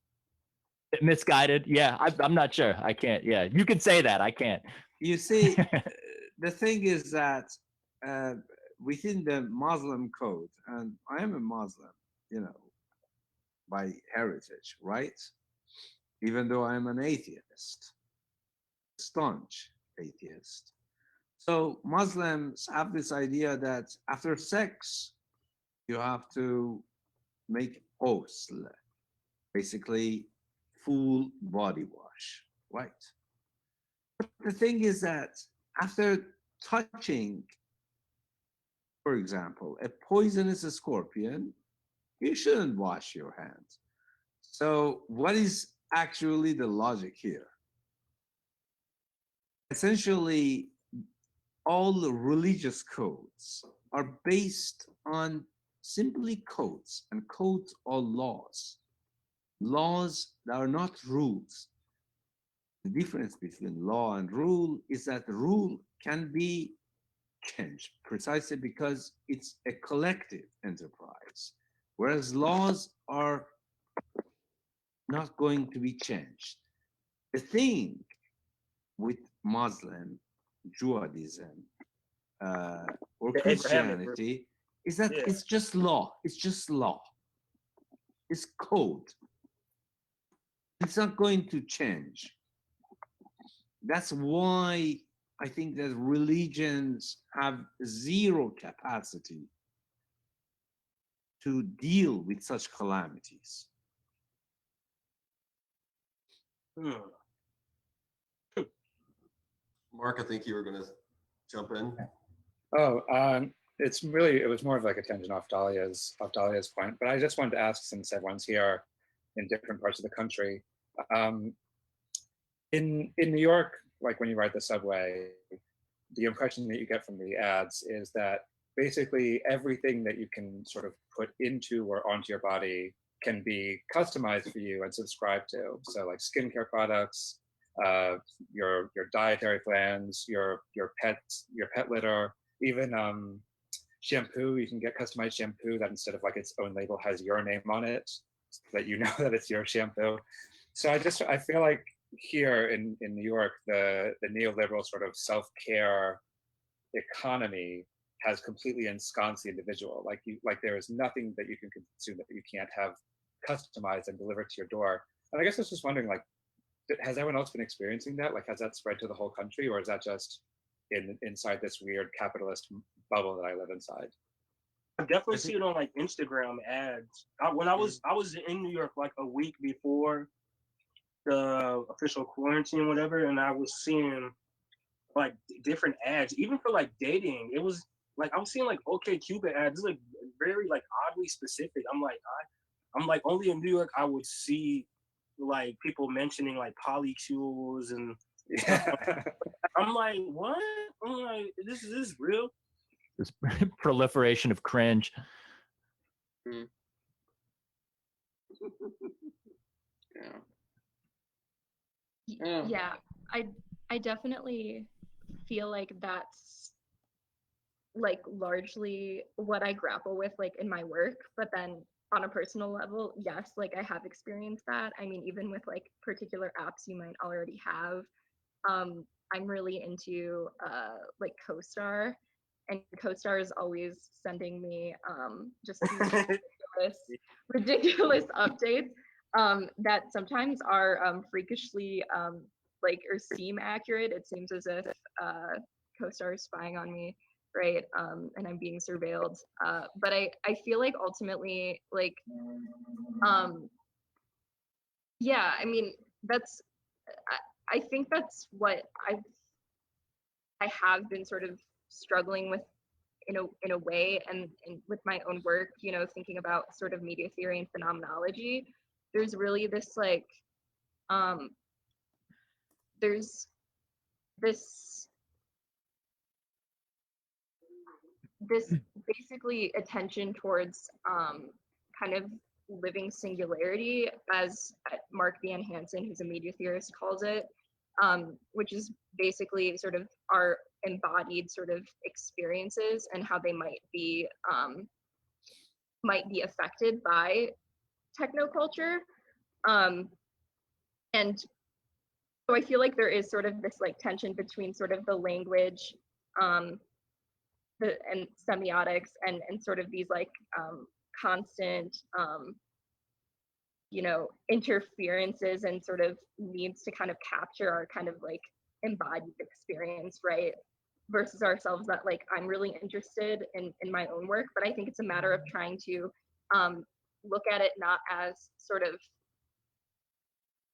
Misguided, yeah. I'm not sure. I can't. Yeah, you can say that. I can't. You see, the thing is that within the Muslim code, and I am a Muslim, you know, by heritage, right? Even though I'm an atheist, staunch atheist. So Muslims have this idea that after sex, you have to make ghusl, basically full body wash, right? But the thing is that after touching, for example, a poisonous scorpion, you shouldn't wash your hands. So what is actually the logic here? essentially all the religious codes are based on simply codes, and codes are laws. Laws that are not rules. The difference between law and rule is that the rule can be changed precisely because it's a collective enterprise, whereas laws are not going to be changed. The thing with Muslim, Judaism, or The Abrahamic Christianity is that Yeah. it's just law. It's just law. It's code. It's not going to change. That's why I think that religions have zero capacity to deal with such calamities. Mark, I think you were going to jump in. Oh, it was more of like a tangent off Dalia's point, but I just wanted to ask, since everyone's here in different parts of the country, in New York, like when you ride the subway, the impression that you get from the ads is that basically everything that you can sort of put into or onto your body can be customized for you and subscribed to. So like skincare products, your dietary plans, your pet litter, even shampoo. You can get customized shampoo that instead of like its own label has your name on it, so that you know that it's your shampoo. So I feel like here in New York, the neoliberal sort of self-care economy has completely ensconced the individual. Like there is nothing that you can consume that you can't have customized and delivered to your door. And I guess I was just wondering, like, has everyone else been experiencing that? Like, has that spread to the whole country, or is that just inside this weird capitalist bubble that I live inside? I definitely see it on like Instagram ads. When I was in New York like a week before the official quarantine, whatever, and I was seeing like different ads, even for like dating. It was like I was seeing like OkCupid ads. It's like very like oddly specific. I'm like only in New York I would see like people mentioning like polycules and stuff. I'm like, what? I'm like, this is real. This proliferation of cringe. Yeah, I definitely feel like that's like largely what I grapple with like in my work, but then on a personal level, yes, like I have experienced that. I mean, even with like particular apps you might already have. I'm really into like CoStar, and CoStar is always sending me just these ridiculous updates that sometimes are freakishly like or seem accurate. It seems as if CoStar is spying on me, right? And I'm being surveilled. But I feel like ultimately, like, yeah, I mean, that's, I think that's what I have been sort of struggling with in a way, and with my own work, you know, thinking about sort of media theory and phenomenology. There's really this like, there's this basically attention towards kind of living singularity, as Mark Van Hansen, who's a media theorist, calls it, which is basically sort of our embodied sort of experiences and how they might be affected by technoculture. And so I feel like there is sort of this like tension between sort of the language and semiotics and sort of these like constant you know, interferences and sort of needs to kind of capture our kind of like embodied experience, right? Versus ourselves, that like I'm really interested in my own work, but I think it's a matter of trying to look at it not as sort of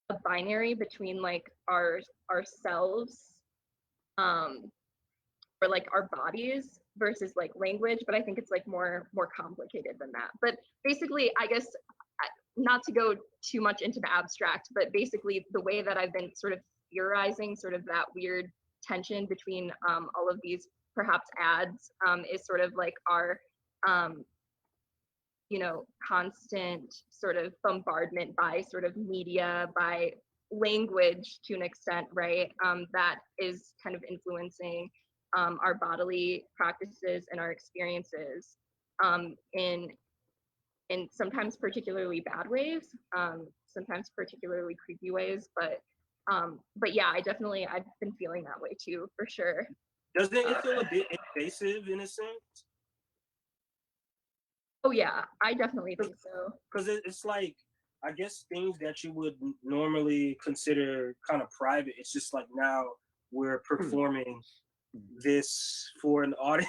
a binary between like ourselves or like our bodies versus like language, but I think it's like more complicated than that. But basically, I guess, not to go too much into the abstract, but basically the way that I've been sort of theorizing sort of that weird tension between all of these perhaps ads is sort of like our you know, constant sort of bombardment by sort of media, by language to an extent, right? That is kind of influencing our bodily practices and our experiences in sometimes particularly bad ways, sometimes particularly creepy ways, but yeah, I've been feeling that way too, for sure. Doesn't it feel a bit invasive in a sense? Oh yeah, I definitely think so. Because it's like, I guess things that you would normally consider kind of private, it's just like now we're performing this for an audience.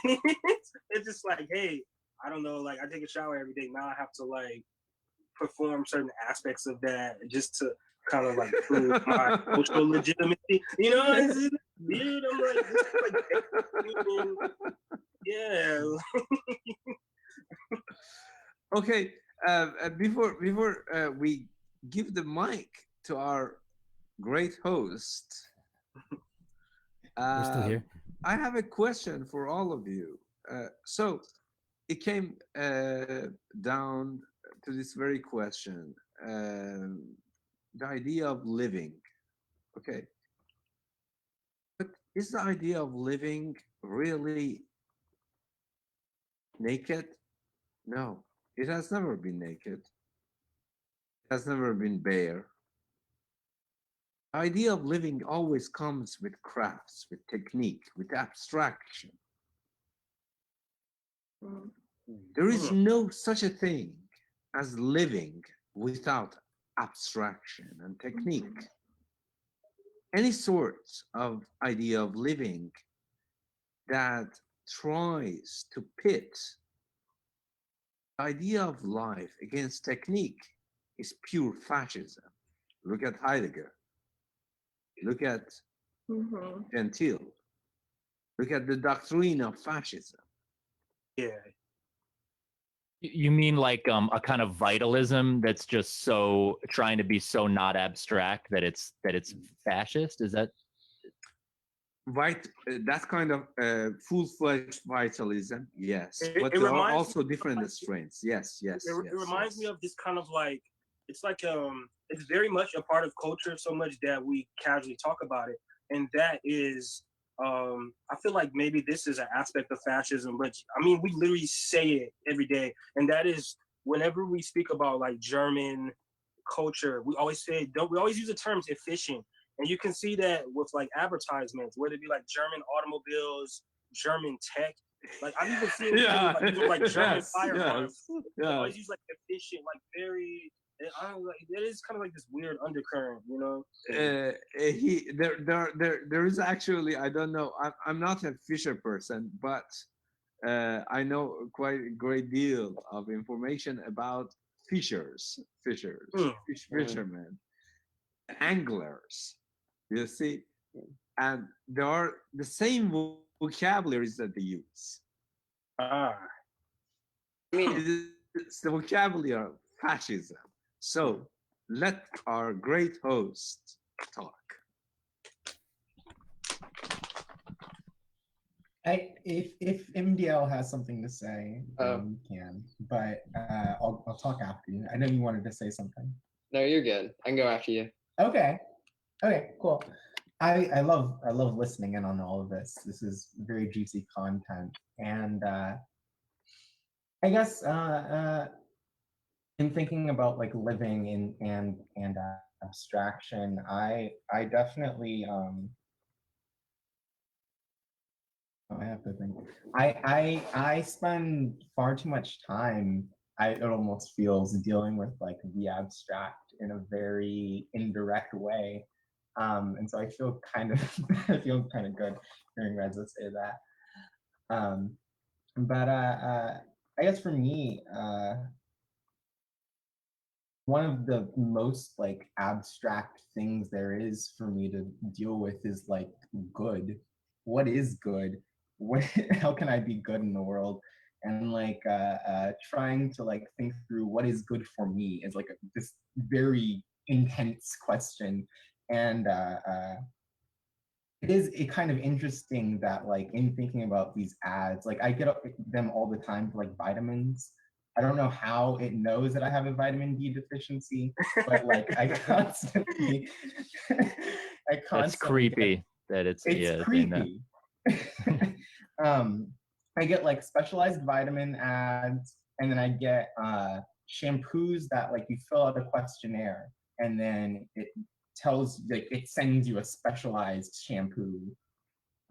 It's just like, hey, I don't know, like I take a shower every day. Now I have to like perform certain aspects of that just to kind of like prove my cultural legitimacy. You know, it's weird. I'm like, this is like, yeah. Okay, before we give the mic to our great host, We're still here. I have a question for all of you. So it came down to this very question, the idea of living. Okay, but is the idea of living really naked? No, it has never been naked. It has never been bare. The idea of living always comes with crafts, with technique, with abstraction. There is no such a thing as living without abstraction and technique. Any sort of idea of living that tries to pit the idea of life against technique is pure fascism. Look at Heidegger. Look at Gentile. Look at the doctrine of fascism. Yeah. You mean like a kind of vitalism that's just so trying to be so not abstract that it's fascist? Is that that kind of full-fledged vitalism? Yes, but it there are reminds also different strains. Yes, yes. It reminds me of this kind of like, it's like it's very much a part of culture, so much that we casually talk about it, and that is I feel like maybe this is an aspect of fascism, but I mean we literally say it every day, and that is whenever we speak about like German culture, we always say we always use the terms efficient, and you can see that with like advertisements, whether it be like German automobiles, German tech. Like I've even seen like German firearms. They always use like efficient, like very. I don't know, like, there is kind of like this weird undercurrent, you know. There is actually, I don't know. I'm not a Fisher person, but I know quite a great deal of information about fishers, fishermen, anglers. You see, and there are the same vocabularies that they use. I mean, it's the vocabulary of fascism. So let our great host talk. If MDL has something to say, you can. But I'll talk after you. I know you wanted to say something. No, you're good. I can go after you. Okay. Okay. Cool. I love listening in on all of this. This is very juicy content, and I guess in thinking about like living and abstraction, I definitely I have to think. I spend far too much time. It almost feels dealing with like the abstract in a very indirect way, and so I feel kind of good hearing Reza say that. But I guess for me, one of the most like abstract things there is for me to deal with is like good. What is good? How can I be good in the world? And like trying to like think through what is good for me is like this very intense question. And it is kind of interesting that like in thinking about these ads, like I get them all the time for like vitamins. I don't know how it knows that I have a vitamin D deficiency, but like I constantly, That's creepy that it's yeah, creepy. I get like specialized vitamin ads, and then I get shampoos that like you fill out a questionnaire, and then it tells like it sends you a specialized shampoo.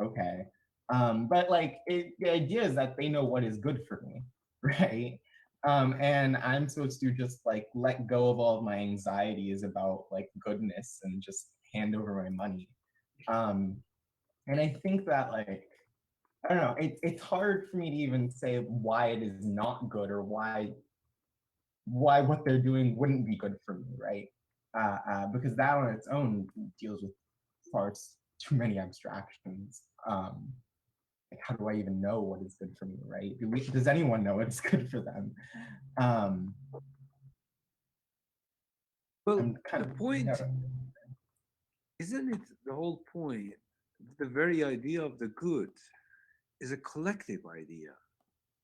Okay. But like the idea is that they know what is good for me, right? And I'm supposed to just like let go of all of my anxieties about like goodness and just hand over my money. And I think that like, I don't know, it's hard for me to even say why it is not good or why what they're doing wouldn't be good for me, right? Because that on its own deals with far too many abstractions. Like how do I even know what is good for me, right? Does anyone know what's good for them? Well, I'm kind the of, point, yeah. isn't it the whole point? The very idea of the good is a collective idea.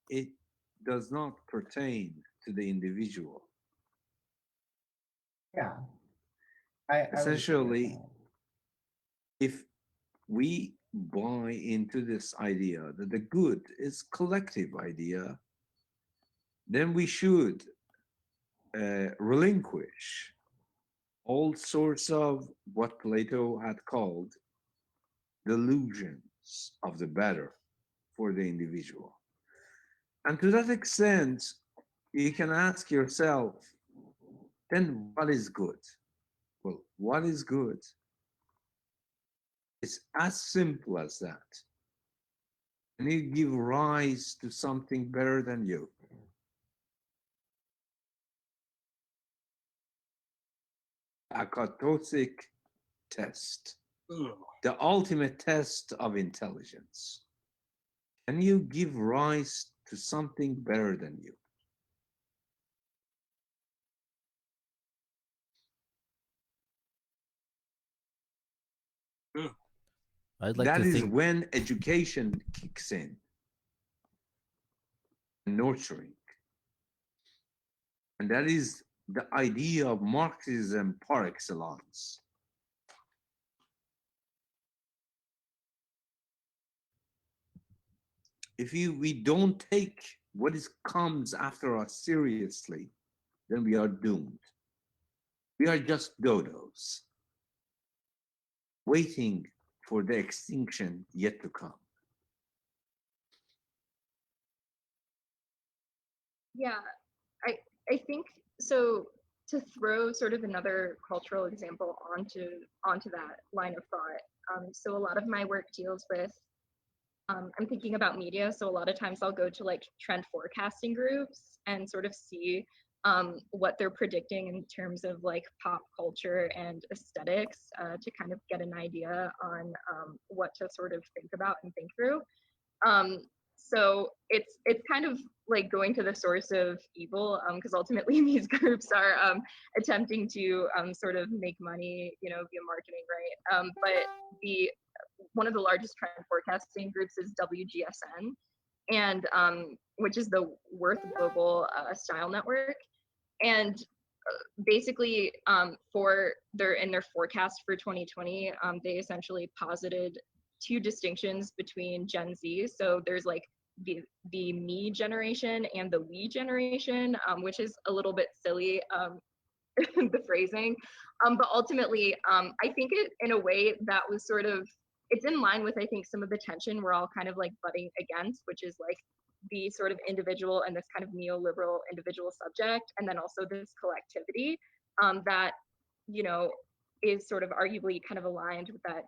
It does not pertain to the individual. Yeah. Essentially, if we buy into this idea that the good is collective idea, then we should relinquish all sorts of what Plato had called delusions of the better for the individual. And to that extent, you can ask yourself, then what is good? Well, what is good? It's as simple as that. And you give rise to something better than you. Akatosic test, the ultimate test of intelligence. Can you give rise to something better than you? I'd like That to is think when education kicks in, nurturing. And that is the idea of Marxism par excellence. If we don't take what comes after us seriously, then we are doomed. We are just dodos, waiting for the extinction yet to come. Yeah, I think so. To throw sort of another cultural example onto that line of thought. So a lot of my work deals with I'm thinking about media, so a lot of times I'll go to like trend forecasting groups and sort of see what they're predicting in terms of like pop culture and aesthetics to kind of get an idea on what to sort of think about and think through. So it's kind of like going to the source of evil because ultimately these groups are attempting to sort of make money, you know, via marketing, right? But one of the largest trend forecasting groups is WGSN, and which is the Worth Global Style Network, and basically for in their forecast for 2020, they essentially posited two distinctions between Gen Z. So there's like the me generation and the we generation, which is a little bit silly, the phrasing, but ultimately I think it in a way that was sort of, it's in line with I think some of the tension we're all kind of like butting against, which is like the sort of individual and this kind of neoliberal individual subject, and then also this collectivity that, you know, is sort of arguably kind of aligned with that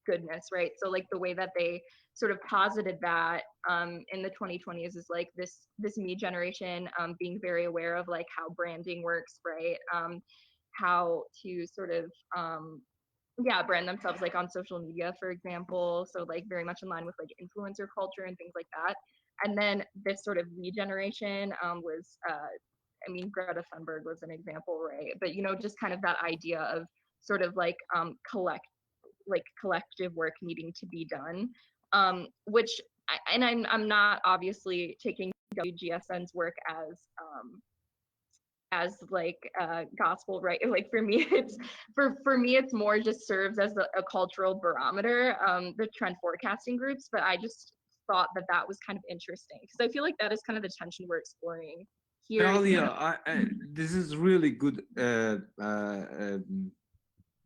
goodness, right? So like the way that they sort of posited that in the 2020s is like this me generation being very aware of like how branding works, right? How to sort of brand themselves like on social media, for example. So like very much in line with like influencer culture and things like that. And then this sort of we generation was I mean, Greta Thunberg was an example, right? But you know, just kind of that idea of sort of like like collective work needing to be done, which I'm not obviously taking WGSN's work as like gospel, right? Like for me it's it's more just serves as a cultural barometer, the trend forecasting groups, but I just thought that was kind of interesting because I feel like that is kind of the tension we're exploring here. Dalia, this is really good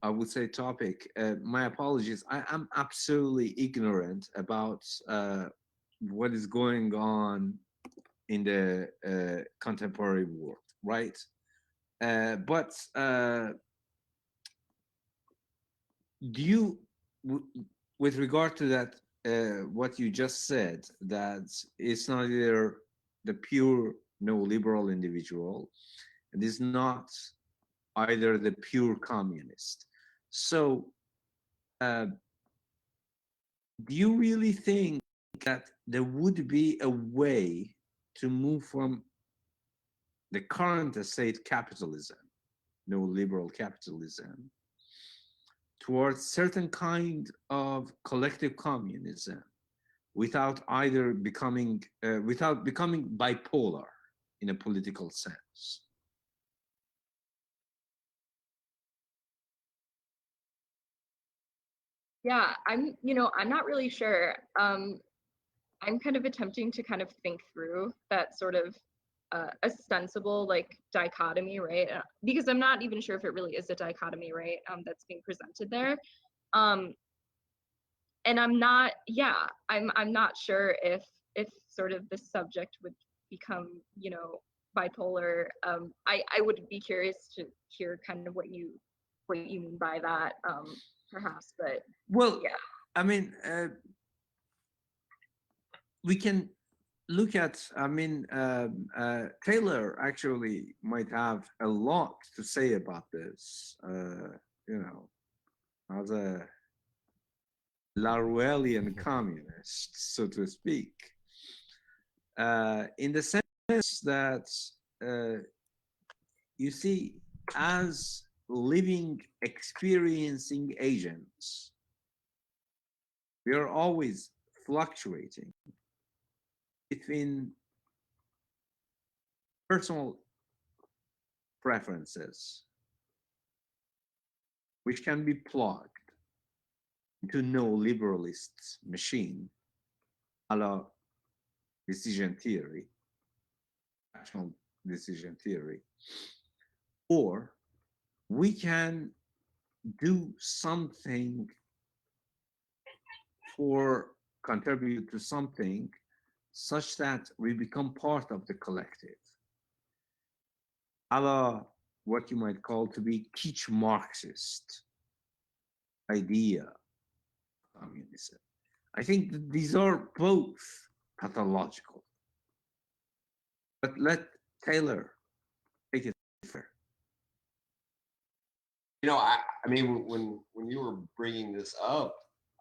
I would say topic. My apologies, I'm absolutely ignorant about what is going on in the contemporary world, right? But do you, with regard to that, what you just said, that it's not either the pure neoliberal individual, and it's not either the pure communist. So, do you really think that there would be a way to move from the current state capitalism, neoliberal capitalism, towards certain kind of collective communism without either becoming bipolar in a political sense? Yeah, I'm not really sure. I'm kind of attempting to kind of think through that sort of ostensible like dichotomy, right? Because I'm not even sure if it really is a dichotomy, right? That's being presented there. And I'm not sure if sort of the subject would become, bipolar. I would be curious to hear kind of what you mean by that, perhaps, but well, yeah. I mean, we can look at, Taylor actually might have a lot to say about this, as a Laruelian communist, so to speak, in the sense that, you see, as living, experiencing agents, we are always fluctuating between personal preferences, which can be plugged into neoliberalist machine, a la decision theory, rational decision theory, or we can do something for contribute to something such that we become part of the collective, a la what you might call to be teach Marxist idea communism. I think that these are both pathological. But let Taylor take it further. I mean, when you were bringing this up,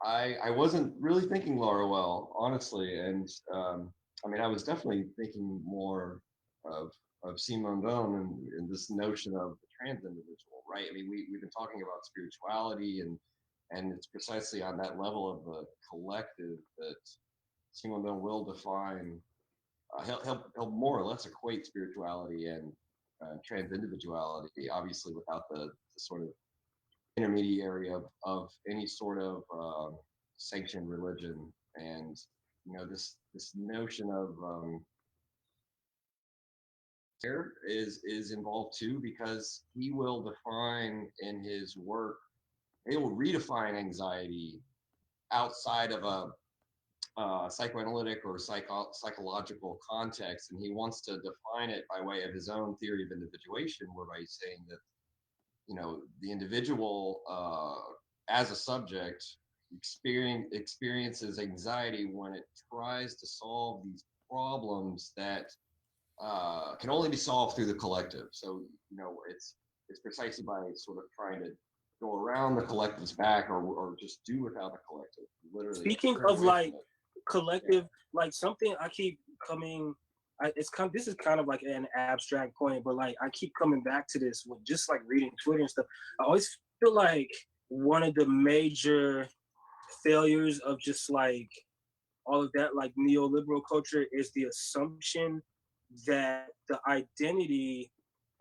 I wasn't really thinking Laruelle, honestly, and I mean, I was definitely thinking more of Simondon and this notion of the trans individual, right? I mean, we've been talking about spirituality, and it's precisely on that level of the collective that Simondon will define. He'll more or less equate spirituality and trans individuality, obviously without the sort of intermediary of any sort of sanctioned religion. And this notion of care is involved too, because he will define in his work, he will redefine anxiety outside of a psychoanalytic or psychological context, and he wants to define it by way of his own theory of individuation, whereby he's saying that the individual as a subject experiences anxiety when it tries to solve these problems that can only be solved through the collective. So it's precisely by sort of trying to go around the collective's back, or just do without the collective. Literally. Speaking of like collective, like something I keep coming. This is kind of like an abstract point, but like I keep coming back to this with just like reading Twitter and stuff. I always feel like one of the major failures of just like all of that like neoliberal culture is the assumption that the identity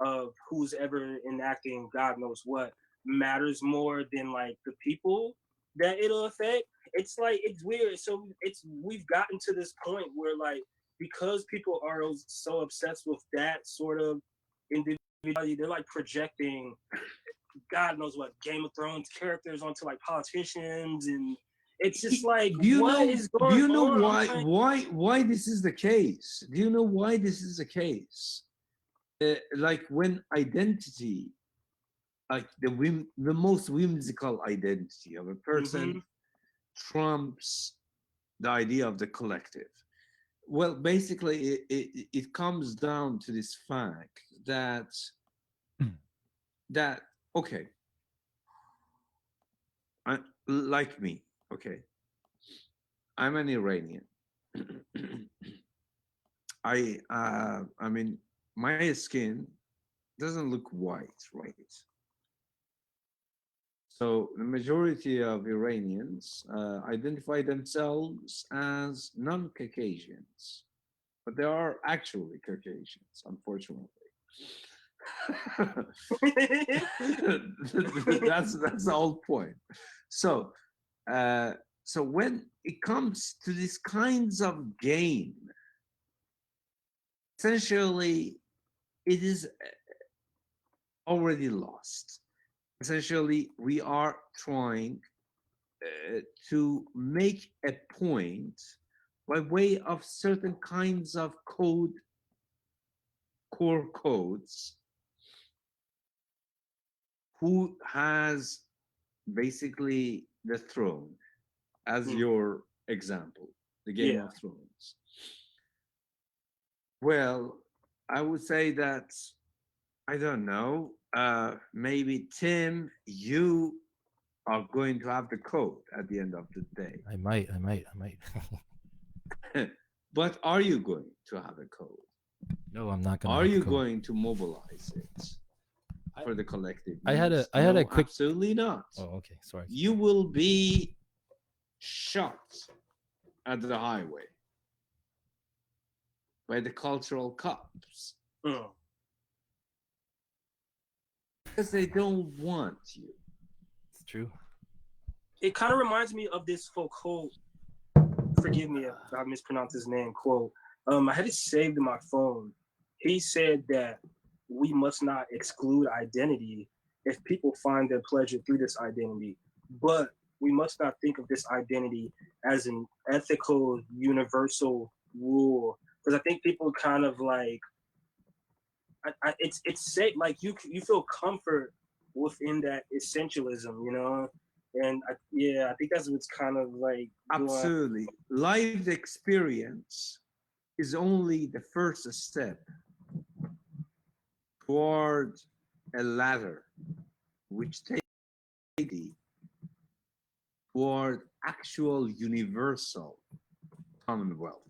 of who's ever enacting God knows what matters more than like the people that it'll affect. It's like it's weird. So we've gotten to this point where like because people are so obsessed with that sort of individuality, they're like projecting God knows what Game of Thrones characters onto like politicians, and it's just like Do you what know? is Do going you know on? why this is the case? Do you know why this is the case? Like when identity, like the most whimsical identity of a person trumps the idea of the collective. Well, basically, it comes down to this fact that okay, like me, okay, I'm an Iranian. I mean, my skin doesn't look white, right? So the majority of Iranians identify themselves as non-Caucasians, but they are actually Caucasians, unfortunately. that's the whole point. So, so when it comes to these kinds of game, essentially, it is already lost. Essentially, we are trying to make a point by way of certain kinds of core codes. Who has basically the throne, as your example, the Game of Thrones? Well, I would say that, I don't know, maybe Tim, you are going to have the code at the end of the day. I might. But are you going to have a code? No, I'm not going to. Are you going to mobilize it for the collective? I had a No, quick. Absolutely not. Oh, okay. Sorry. You will be shot at the highway by the cultural cops because they don't want you. It's true. It kind of reminds me of this quote. Forgive me if I mispronounced his name. Quote. I had it saved in my phone. He said that we must not exclude identity if people find their pleasure through this identity, but we must not think of this identity as an ethical, universal rule. Because I think people kind of like, it's safe. Like you feel comfort within that essentialism, you know. And I think that's what's kind of like absolutely lived experience is only the first step toward a ladder which takes toward actual universal commonwealth.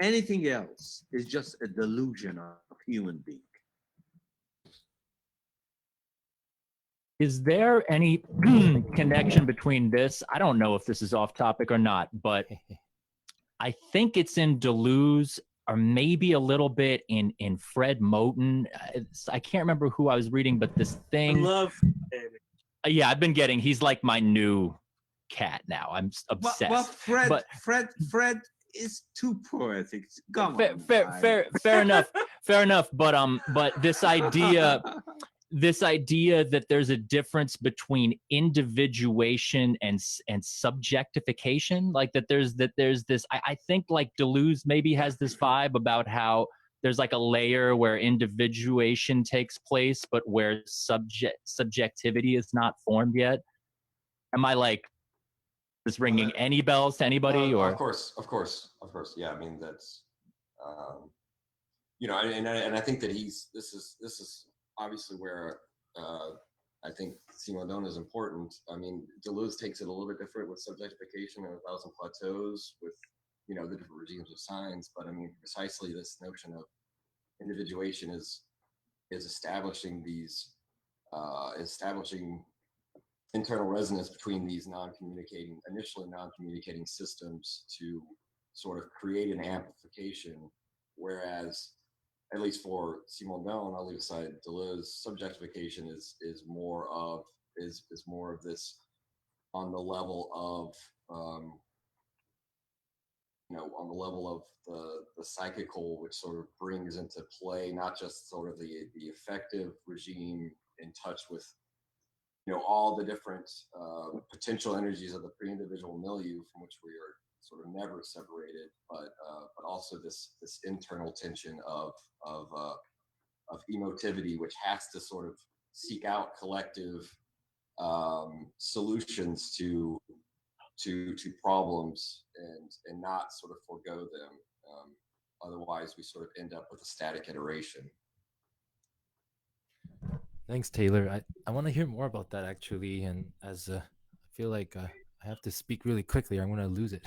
Anything else is just a delusion of human being. Is there any connection between this? I don't know if this is off topic or not, but I think it's in Deleuze or maybe a little bit in Fred Moten. I can't remember who I was reading, but this thing. I love yeah, I've been getting. He's like my new cat now. I'm obsessed. Well, Fred is too poetic. Come on. Fair enough. Fair enough. But this idea that there's a difference between individuation and subjectification, like that there's this. I think like Deleuze maybe has this vibe about how there's like a layer where individuation takes place, but where subjectivity is not formed yet. Am I like just ringing any bells to anybody? Or of course. Yeah, I mean that's, you know, and I think that this is obviously where I think Simondon is important. I mean, Deleuze takes it a little bit different with subjectification and 1,000 plateaus with, you know, the different regimes of science. But I mean, precisely this notion of individuation is establishing these establishing internal resonance between these initially non-communicating systems to sort of create an amplification, whereas, at least for Simondon, I'll leave aside Deleuze's subjectification, is more of this on the level of on the level of the psychical, which sort of brings into play not just sort of the effective regime in touch with all the different potential energies of the pre-individual milieu from which we are sort of never separated, but also this internal tension of emotivity, which has to sort of seek out collective solutions to problems and not sort of forego them. Otherwise, we sort of end up with a static iteration. Thanks, Taylor. I want to hear more about that actually, and as I feel like I have to speak really quickly, or I'm going to lose it.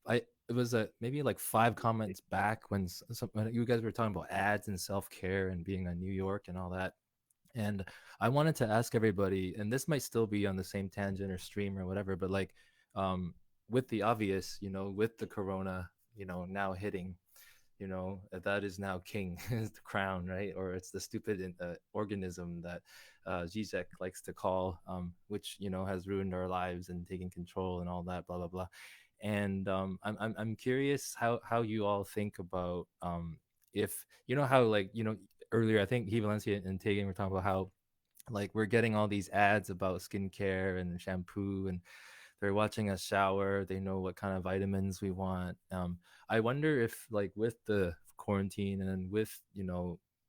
It was maybe like 5 comments back when you guys were talking about ads and self-care and being on New York and all that. And I wanted to ask everybody, and this might still be on the same tangent or stream or whatever, but like with the obvious, with the corona, now hitting, that is now king, is the crown, right? Or it's the stupid organism that Zizek likes to call, which, has ruined our lives and taken control and all that, blah, blah, blah. And I'm curious how you all think about if, how like, earlier, I think Valencia and Txgen were talking about how like we're getting all these ads about skincare and shampoo, and they're watching us shower. They know what kind of vitamins we want. I wonder if like with the quarantine and with,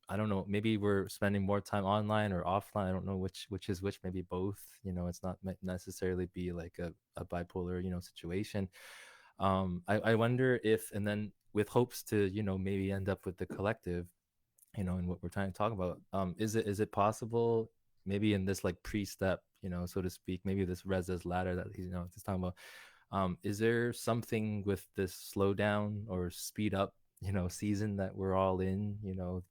I don't know, maybe we're spending more time online or offline. I don't know which is which, maybe both. It's not necessarily be like a bipolar, situation. I wonder if, and then with hopes to, maybe end up with the collective, and what we're trying to talk about, is it possible maybe in this like pre-step, so to speak, maybe this Reza's ladder that he's talking about, is there something with this slowdown or speed up season that we're all in,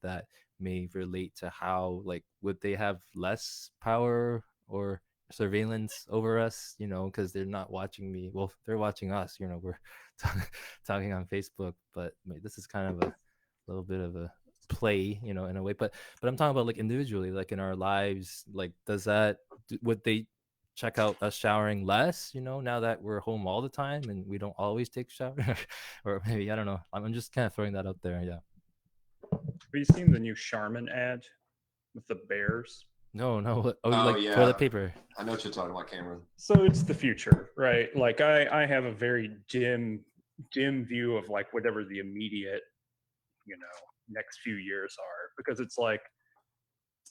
that may relate to how, like, would they have less power or surveillance over us, because they're not watching me, well, they're watching us, we're talking on Facebook, but this is kind of a little bit of a play, in a way, but I'm talking about like individually, like in our lives, like would they check out us showering less, now that we're home all the time and we don't always take shower? Or maybe, I don't know, I'm just kind of throwing that out there. Yeah. Have you seen the new Charmin ad with the bears? No. Yeah, toilet paper. I know what you're talking about, Cameron. So it's the future, right? Like I have a very dim view of like whatever the immediate, next few years are, because it's like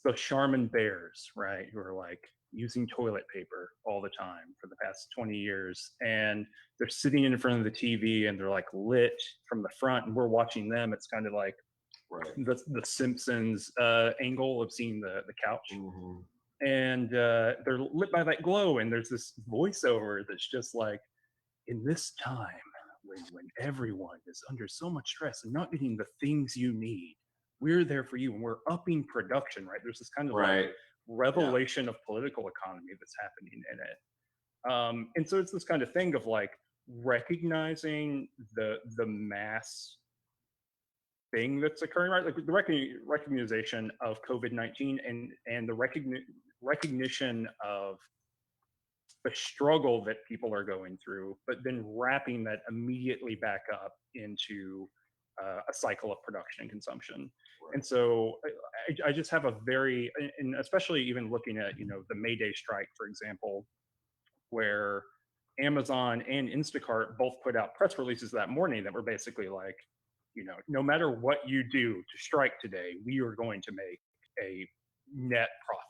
the Charmin bears, right, who are like using toilet paper all the time for the past 20 years, and they're sitting in front of the TV and they're like lit from the front and we're watching them. It's kind of like the Simpsons angle of seeing the couch. Mm-hmm. And they're lit by that glow, and there's this voiceover that's just like, in this time when everyone is under so much stress and not getting the things you need, we're there for you, and we're upping production, right? There's this kind of like revelation of political economy that's happening in it. And so it's this kind of thing of like recognizing the mass thing that's occurring, right? Like the recognition of COVID-19 and the recognition of the struggle that people are going through, but then wrapping that immediately back up into a cycle of production and consumption. And so I just have a very, and especially even looking at, the May Day strike, for example, where Amazon and Instacart both put out press releases that morning that were basically like, no matter what you do to strike today, we are going to make a net profit.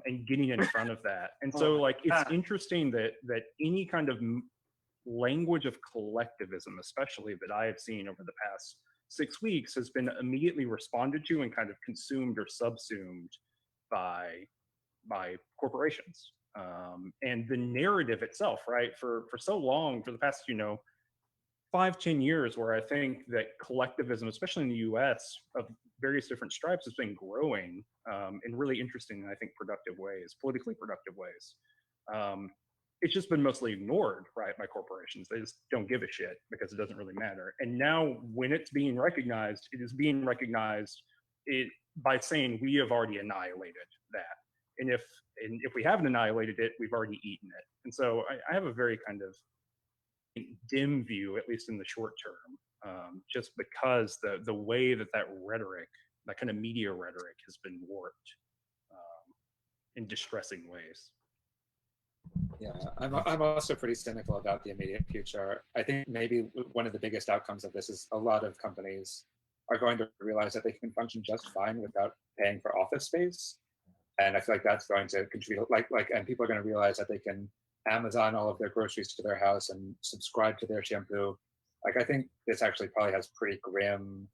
And getting in front of that. And so like, it's interesting that any kind of language of collectivism, especially that I have seen over the past 6 weeks, has been immediately responded to and kind of consumed or subsumed by corporations. And the narrative itself, right, for so long, for the past, 5-10 years where I think that collectivism, especially in the US, of various different stripes, has been growing in really interesting and I think productive ways, politically productive ways. It's just been mostly ignored, right, by corporations. They just don't give a shit because it doesn't really matter. And now when it's being recognized, it is being recognized by saying we have already annihilated that. And if we haven't annihilated it, we've already eaten it. And so I have a very kind of dim view, at least in the short term, just because the way that rhetoric, that kind of media rhetoric, has been warped in distressing ways. Yeah, I'm also pretty cynical about the immediate future. I think maybe one of the biggest outcomes of this is a lot of companies are going to realize that they can function just fine without paying for office space. And I feel like that's going to contribute, and people are going to realize that they can Amazon all of their groceries to their house and subscribe to their shampoo. Like, I think this actually probably has pretty grim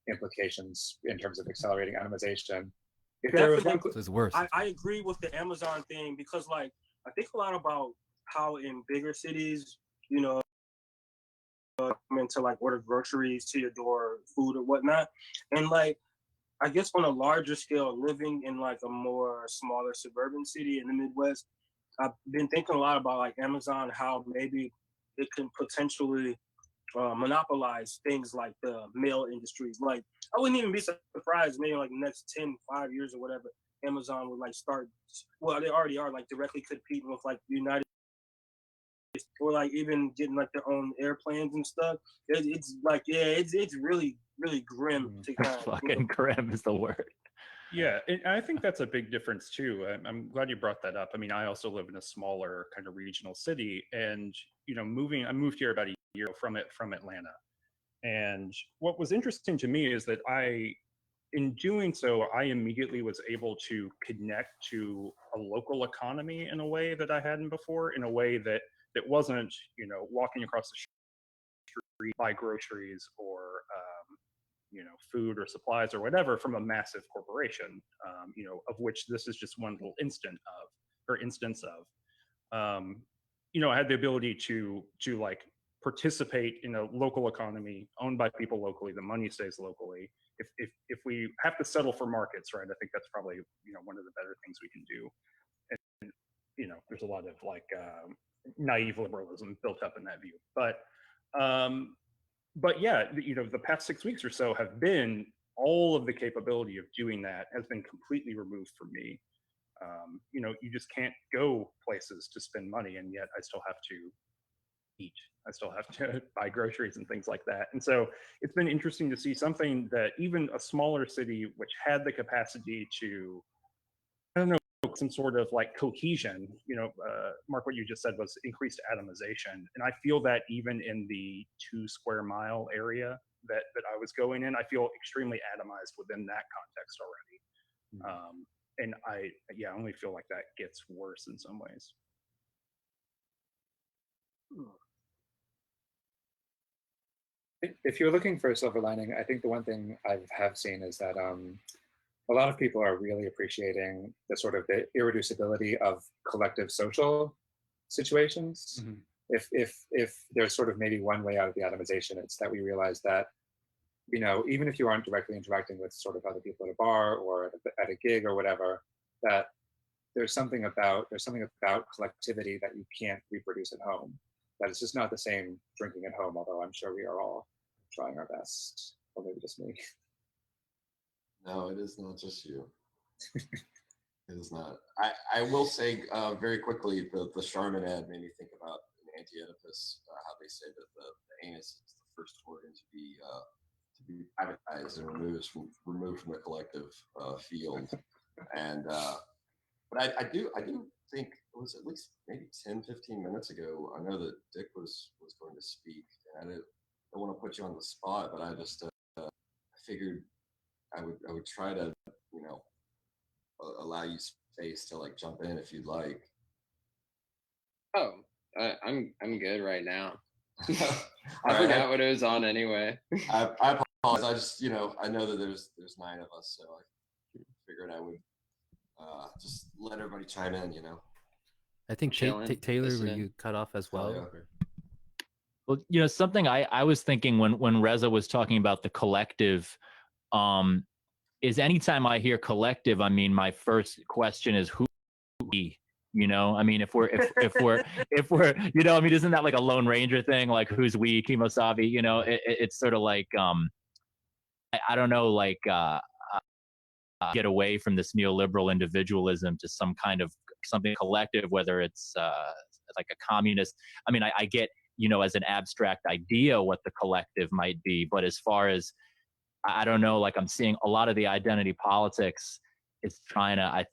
implications in terms of accelerating atomization. If there was one, it's worse. I agree with the Amazon thing because, like, I think a lot about how in bigger cities, you know, to like order groceries to your door, food or whatnot, and like, I guess on a larger scale, living in like a more smaller suburban city in the Midwest, I've been thinking a lot about like Amazon, how maybe it can potentially monopolize things like the mail industries. Like, I wouldn't even be surprised maybe like the next 5 years or whatever, Amazon would like start, well, they already are like directly competing with like United States, or like even getting like their own airplanes and stuff. It's like, yeah, it's really, really grim to kind of, Fucking grim is the word. Yeah, and I think that's a big difference too. I'm glad you brought that up. I mean, I also live in a smaller kind of regional city, and you know, I moved here about a year from Atlanta. And what was interesting to me is that in doing so, I immediately was able to connect to a local economy in a way that I hadn't before, in a way that wasn't, you know, walking across the street, buy groceries or you know, food or supplies or whatever from a massive corporation, you know, of which this is just one little instance of. You know, I had the ability to like participate in a local economy owned by people locally. The money stays locally. If we have to settle for markets, right, I think that's probably, you know, one of the better things we can do. And you know, there's a lot of like naive liberalism built up in that view, but yeah, you know, the past 6 weeks or so have been, all of the capability of doing that has been completely removed from me. You know, you just can't go places to spend money, and yet I still have to eat. I still have to buy groceries and things like that. And so it's been interesting to see something that even a smaller city, which had the capacity to, I don't know, some sort of like cohesion, you know, Mark, what you just said was increased atomization. And I feel that even in the 2 square mile area that I was going in, I feel extremely atomized within that context already. And I only feel like that gets worse in some ways. If you're looking for a silver lining, I think the one thing I have seen is that a lot of people are really appreciating the sort of the irreducibility of collective social situations. Mm-hmm. If there's sort of maybe one way out of the atomization, it's that we realize that, you know, even if you aren't directly interacting with sort of other people at a bar or at a gig or whatever, that there's something about collectivity that you can't reproduce at home. That it's just not the same drinking at home, although I'm sure we are all trying our best, or maybe just me. No, it is not just you. It is not. I will say very quickly, the Charmin ad made me think about an anti-Oedipus, how they say that the anus is the first organ to be privatized and removed from the collective field. And but I do think it was at least maybe 10, 15 minutes ago, I know that Dick was going to speak, and I don't want to put you on the spot, but I just figured I would try to, you know, allow you space to like jump in if you'd like. Oh, I'm good right now. I forgot what it was on anyway. I apologize. I just, you know, I know that there's 9 of us, so I figured I would just let everybody chime in, you know. I think Taylor, were you cut off as well? Well, Well, something I was thinking when Reza was talking about the collective, is anytime I hear collective, I mean, my first question is who we, I mean, if we're, I mean, isn't that like a Lone Ranger thing? Like who's we, Kimosabi, it's sort of like, I don't know, like, get away from this neoliberal individualism to some kind of something collective, whether it's like a communist. I mean, I get, as an abstract idea what the collective might be, but as far as, I don't know, like I'm seeing a lot of the identity politics is trying to,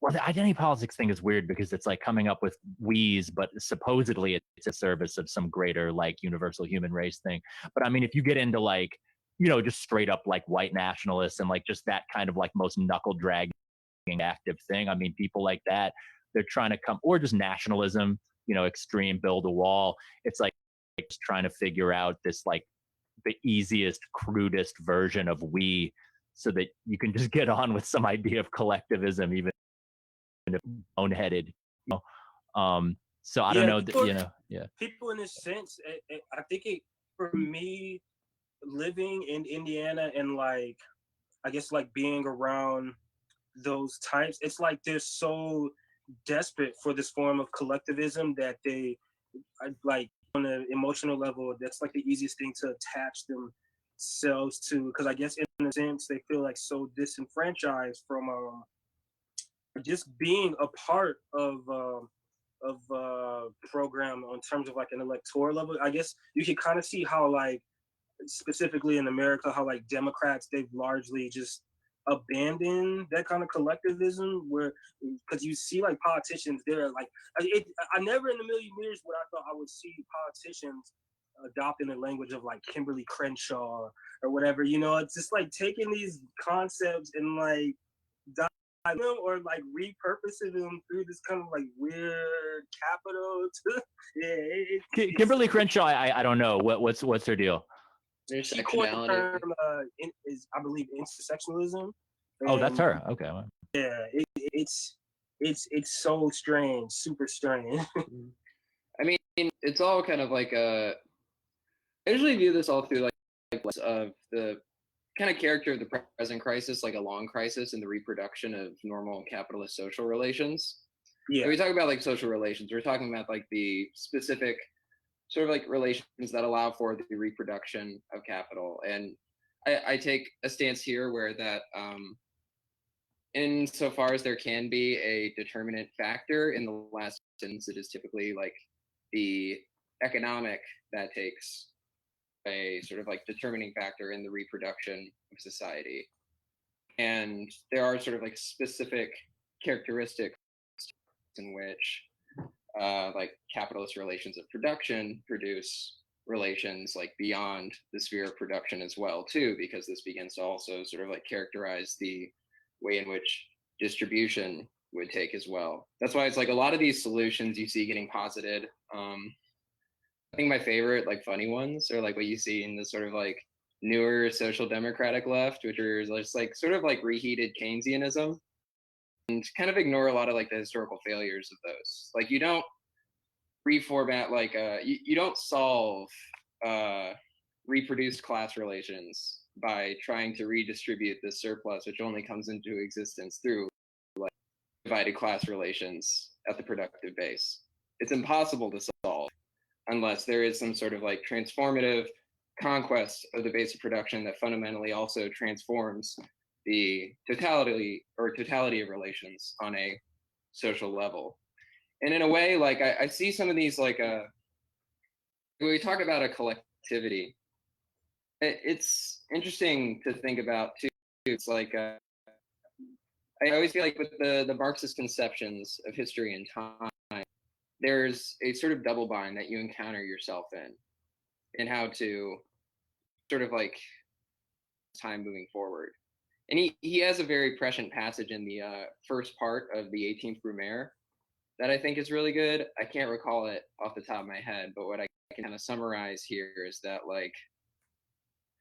well, the identity politics thing is weird because it's like coming up with we's, but supposedly it's a service of some greater like universal human race thing. But I mean, if you get into like, just straight up like white nationalists and like just that kind of like most knuckle dragging active thing, I mean, people like that, they're trying to come, or just nationalism, extreme, build a wall. It's like just trying to figure out this like the easiest, crudest version of we, so that you can just get on with some idea of collectivism, even if boneheaded. So I don't know, People in a sense, I think for me, living in Indiana and like, I guess like being around those types, it's like they're so desperate for this form of collectivism that they like on an emotional level, that's like the easiest thing to attach themselves to, because I guess in a sense they feel like so disenfranchised from just being a part of program in terms of like an electoral level. I guess you can kind of see how like specifically in America, how like Democrats, they've largely just abandoned that kind of collectivism, where because you see like politicians, they're like, I never in a million years would I thought I would see politicians adopting the language of like Kimberly Crenshaw or whatever. It's just like taking these concepts and like them or like repurposing them through this kind of like weird capital. Kimberly Crenshaw, I don't know what's her deal. She coined the term is, I believe, intersectionalism. Oh, that's her. Okay. Yeah, it's so strange, super strange. I mean, it's all kind of like I usually view this all through like of the kind of character of the present crisis, like a long crisis in the reproduction of normal capitalist social relations. Yeah. When we talk about like social relations, we're talking about like the specific sort of like relations that allow for the reproduction of capital. And I take a stance here where that insofar as there can be a determinant factor in the last sentence, it is typically like the economic that takes a sort of like determining factor in the reproduction of society. And there are sort of like specific characteristics in which like capitalist relations of production produce relations like beyond the sphere of production as well too, because this begins to also sort of like characterize the way in which distribution would take as well. That's why it's like a lot of these solutions you see getting posited. I think my favorite like funny ones are like what you see in the sort of like newer social democratic left, which are just like sort of like reheated Keynesianism, and kind of ignore a lot of like the historical failures of those. Like you don't reformat like you don't solve reproduced class relations by trying to redistribute the surplus, which only comes into existence through like divided class relations at the productive base. It's impossible to solve unless there is some sort of like transformative conquest of the base of production that fundamentally also transforms the totality of relations on a social level. And in a way, like I see some of these like when we talk about a collectivity, it's interesting to think about too. It's like I always feel like with the Marxist conceptions of history and time, there's a sort of double bind that you encounter yourself in how to sort of like time moving forward. And he has a very prescient passage in the first part of the 18th Brumaire that I think is really good. I can't recall it off the top of my head, but what I can kind of summarize here is that like,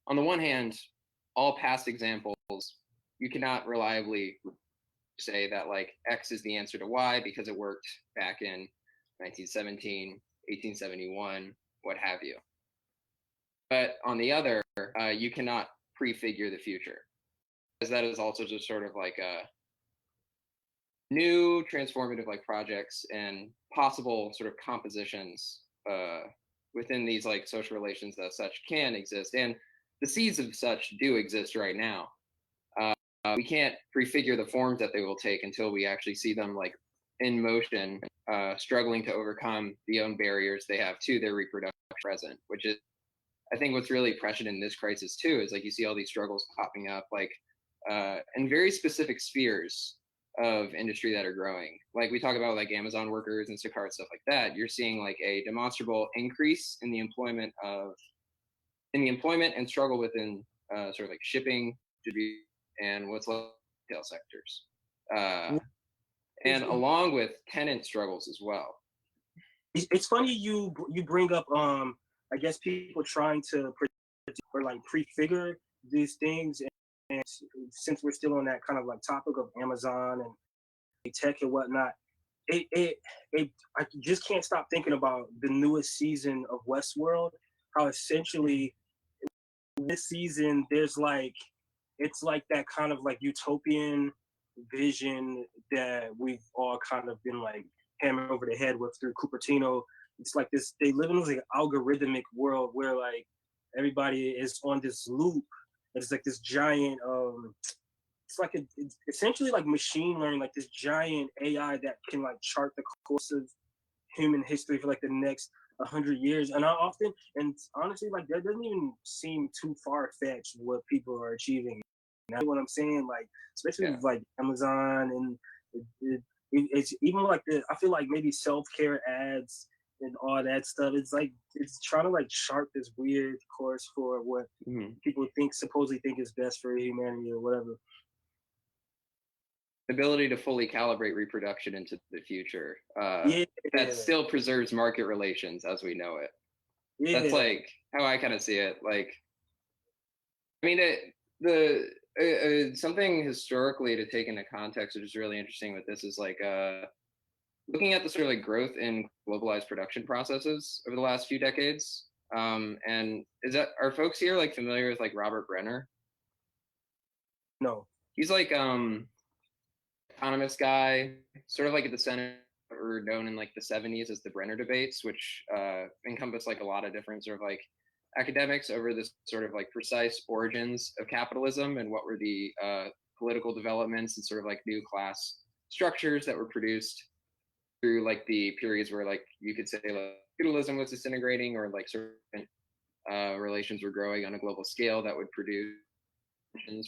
on the one hand, all past examples, you cannot reliably say that like X is the answer to Y because it worked back in 1917, 1871, what have you. But on the other, you cannot prefigure the future, because that is also just sort of like a new transformative like projects and possible sort of compositions within these like social relations that such can exist, and the seeds of such do exist right now. We can't prefigure the forms that they will take until we actually see them like in motion, struggling to overcome the own barriers they have to their reproduction present, which is, I think, what's really prescient in this crisis too, is like you see all these struggles popping up, like in very specific spheres of industry that are growing. Like we talk about like Amazon workers, Instacart, stuff like that. You're seeing like a demonstrable increase in the employment and struggle within sort of like shipping, and what's left retail sectors, and along with tenant struggles as well. It's funny you bring up I guess people trying to predict or like prefigure these things, and since we're still on that kind of like topic of Amazon and tech and whatnot, I just can't stop thinking about the newest season of Westworld. How essentially this season there's like, it's like that kind of like utopian vision that we've all kind of been like hammered over the head with through Cupertino. It's like this, they live in this like algorithmic world where like everybody is on this loop. It's like this giant it's like it's essentially like machine learning, like this giant AI that can like chart the course of human history for like the next 100 years. And honestly, like that doesn't even seem too far-fetched what people are achieving. You know what I'm saying? Like, especially with like Amazon, and it's even like I feel like maybe self-care ads and all that stuff. It's like it's trying to like chart this weird course for what people supposedly think is best for humanity or whatever. The ability to fully calibrate reproduction into the future that still preserves market relations as we know it. That's like how I kind of see it. Like, I mean, something historically to take into context, which is really interesting with this, is like looking at the sort of like growth in globalized production processes over the last few decades. And are folks here like familiar with like Robert Brenner? No. He's like economist guy, sort of like at the center, or known in like the 70s as the Brenner debates, which encompass like a lot of different sort of like academics over this sort of like precise origins of capitalism and what were the political developments and sort of like new class structures that were produced through like the periods where like you could say like feudalism was disintegrating, or like certain relations were growing on a global scale that would produce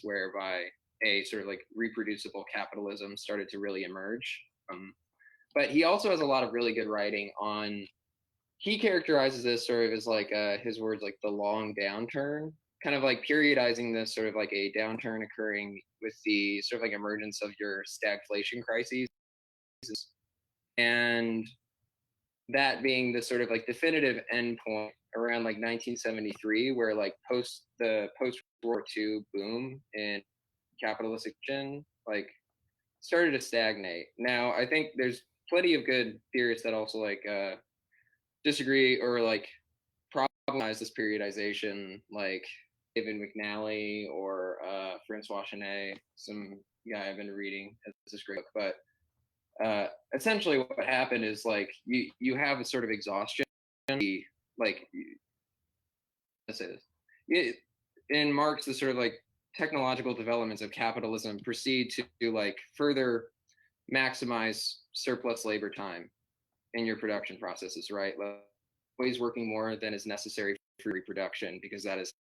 whereby a sort of like reproducible capitalism started to really emerge. But he also has a lot of really good writing on, he characterizes this sort of as like his words, like the long downturn, kind of like periodizing this sort of like a downturn occurring with the sort of like emergence of your stagflation crises, and that being the sort of like definitive endpoint around like 1973, where like post World War II boom in capitalistic action like started to stagnate. Now I think there's plenty of good theorists that also like disagree or like problematize this periodization, like David McNally or Francois Chenet, some guy I've been reading. This is great book. But essentially what happened is like you have a sort of exhaustion, like let's say this. In Marx, the sort of like technological developments of capitalism proceed to like further maximize surplus labor time in your production processes, right? Like, always working more than is necessary for reproduction, because that is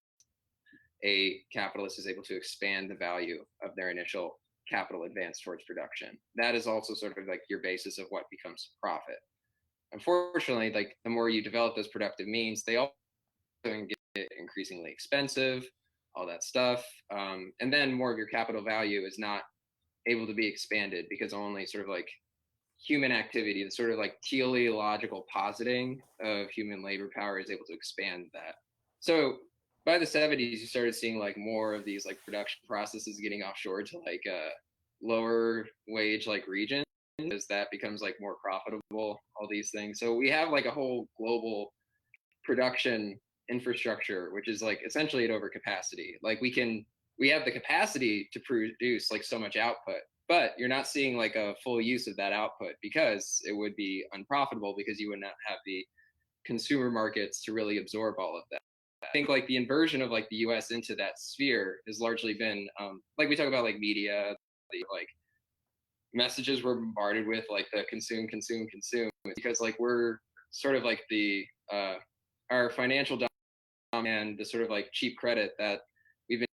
a capitalist is able to expand the value of their initial capital advance towards production. That is also sort of like your basis of what becomes profit. Unfortunately, like the more you develop those productive means, they also get increasingly expensive, all that stuff. And then more of your capital value is not able to be expanded because only sort of like human activity, the sort of like teleological positing of human labor power is able to expand that. So by the 70s, you started seeing like more of these like production processes getting offshore to like lower wage like regions. as that becomes like more profitable, all these things. So we have like a whole global production infrastructure, which is like essentially at overcapacity. Like we have the capacity to produce like so much output, but you're not seeing like a full use of that output because it would be unprofitable because you would not have the consumer markets to really absorb all of that. I think like the inversion of like the US into that sphere has largely been like we talk about like media, like messages we're bombarded with like the consume because like we're sort of like the our financial and the sort of like cheap credit that we've been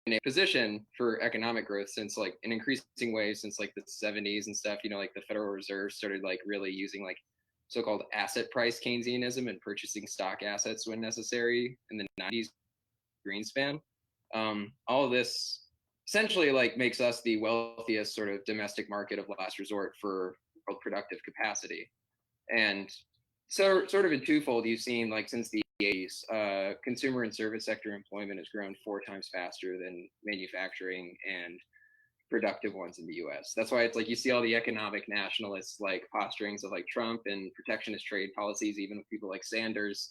in a position for economic growth since like in increasing ways since like the 70s and stuff. You know, like the Federal Reserve started like really using like so-called asset price Keynesianism and purchasing stock assets when necessary in the 90s Greenspan. All of this essentially like makes us the wealthiest sort of domestic market of last resort for productive capacity. And so sort of in twofold, you've seen like since the 80s, consumer and service sector employment has grown 4 times faster than manufacturing and productive ones in the US. That's why it's like you see all the economic nationalists like posturings of like Trump and protectionist trade policies, even with people like Sanders,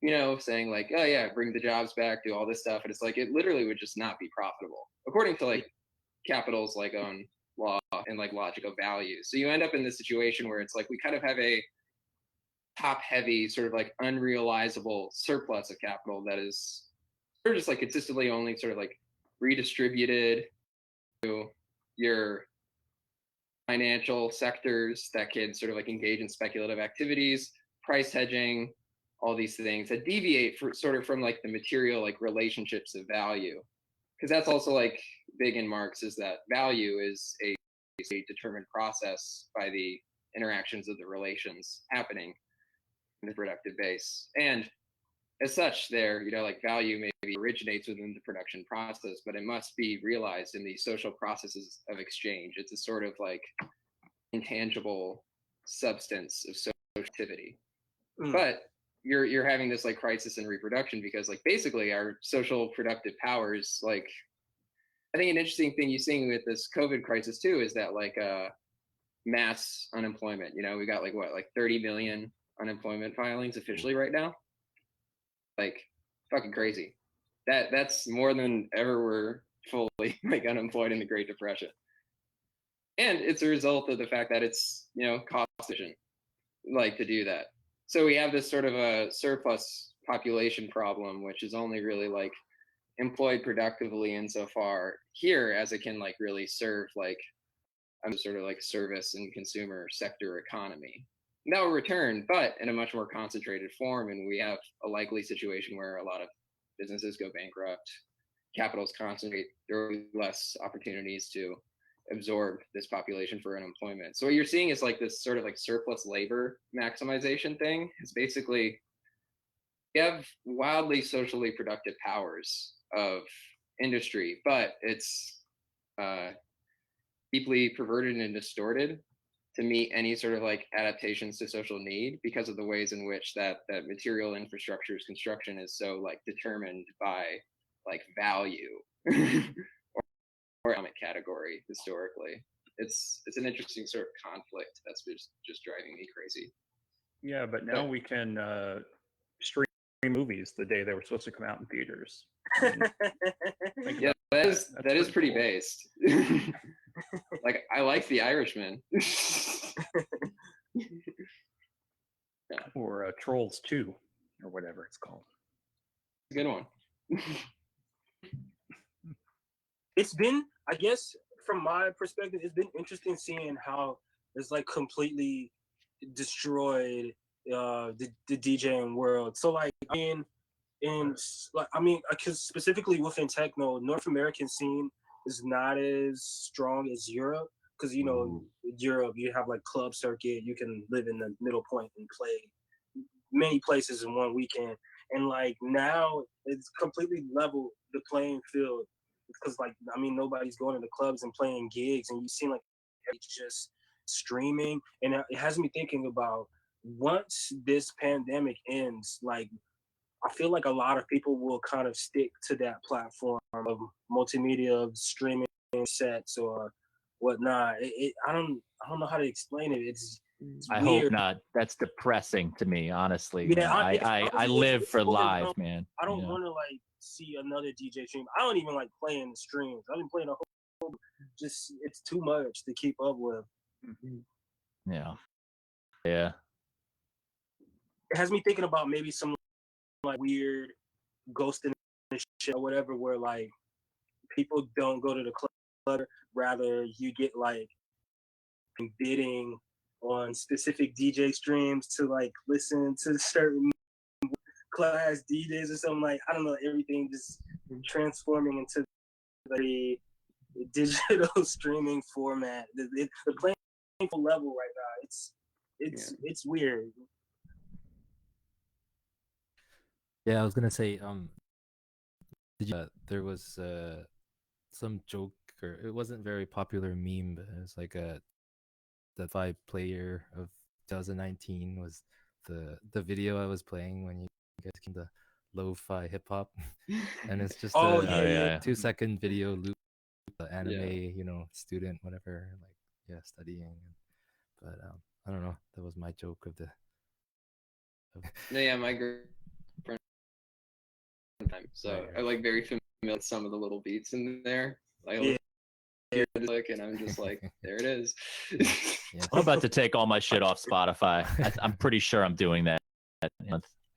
you know, saying like, oh yeah, bring the jobs back, do all this stuff. And it's like, it literally would just not be profitable according to like capital's like own law and like logic of value. So you end up in this situation where it's like, we kind of have a top heavy sort of like unrealizable surplus of capital that is sort of just like consistently only sort of like redistributed to your financial sectors that can sort of like engage in speculative activities, price hedging, all these things that deviate sort of from like the material like relationships of value. Because that's also like big in Marx is that value is a determined process by the interactions of the relations happening in the productive base. And as such there, you know, like value maybe originates within the production process, but it must be realized in the social processes of exchange. It's a sort of like intangible substance of social activity. But you're having this like crisis in reproduction because like basically our social productive powers, like I think an interesting thing you're seeing with this COVID crisis too is that like mass unemployment. You know, we got like what, like 30 million unemployment filings officially right now. Like fucking crazy. That's more than ever were fully like unemployed in the Great Depression. And it's a result of the fact that it's, you know, cost efficient like to do that. So we have this sort of a surplus population problem, which is only really like employed productively insofar here as it can like really serve like a sort of like service and consumer sector economy. And that will return, but in a much more concentrated form. And we have a likely situation where a lot of businesses go bankrupt, capitals concentrate, there will be less opportunities to absorb this population for unemployment. So what you're seeing is like this sort of like surplus labor maximization thing. It's basically, you have wildly socially productive powers of industry, but it's deeply perverted and distorted to meet any sort of like adaptations to social need because of the ways in which that material infrastructure's construction is so like determined by like value or economic category historically. It's an interesting sort of conflict that's just driving me crazy. Yeah, but now we can stream movies the day they were supposed to come out in theaters. Yeah, that is pretty cool. Based. Like I like The Irishman. Yeah. Or Trolls 2 or whatever it's called. Good one. It's been, I guess, from my perspective, it's been interesting seeing how it's like completely destroyed the DJing world. So like because specifically within techno, North American scene is not as strong as Europe. Because you know, Europe, you have like club circuit, you can live in the middle point and play many places in one weekend. And like now, it's completely leveled the playing field. Because like I mean nobody's going to the clubs and playing gigs, and you seem like it's just streaming, and it has me thinking about once this pandemic ends, like I feel like a lot of people will kind of stick to that platform of multimedia, of streaming sets or whatnot. I don't know how to explain it. It's I weird. hope not. That's depressing to me, honestly. Yeah, man. I honestly, live for more, live, man. I don't you know? want to like see another DJ stream. I don't even like playing the streams. I've been playing a whole. Just it's too much to keep up with. Yeah. Yeah. It has me thinking about maybe some like weird ghosting shit or whatever, where like people don't go to the club, rather you get like bidding on specific DJ streams to like listen to certain class DJs or something. Like, I don't know, everything just transforming into the digital streaming format. The playing level right now, it's weird. Yeah, I was gonna say, there was some joke, or it wasn't very popular meme, but it was like the 5 player of 2019 was the video I was playing when you guys came to lo-fi hip hop, and it's just a 2-second video loop, the anime, student, whatever, like studying, but I don't know. That was my joke of the. No, yeah, my girlfriend. So I like very familiar with some of the little beats in there. I hear it, and I'm just like, there it is. I'm about to take all my shit off Spotify. I'm pretty sure I'm doing that.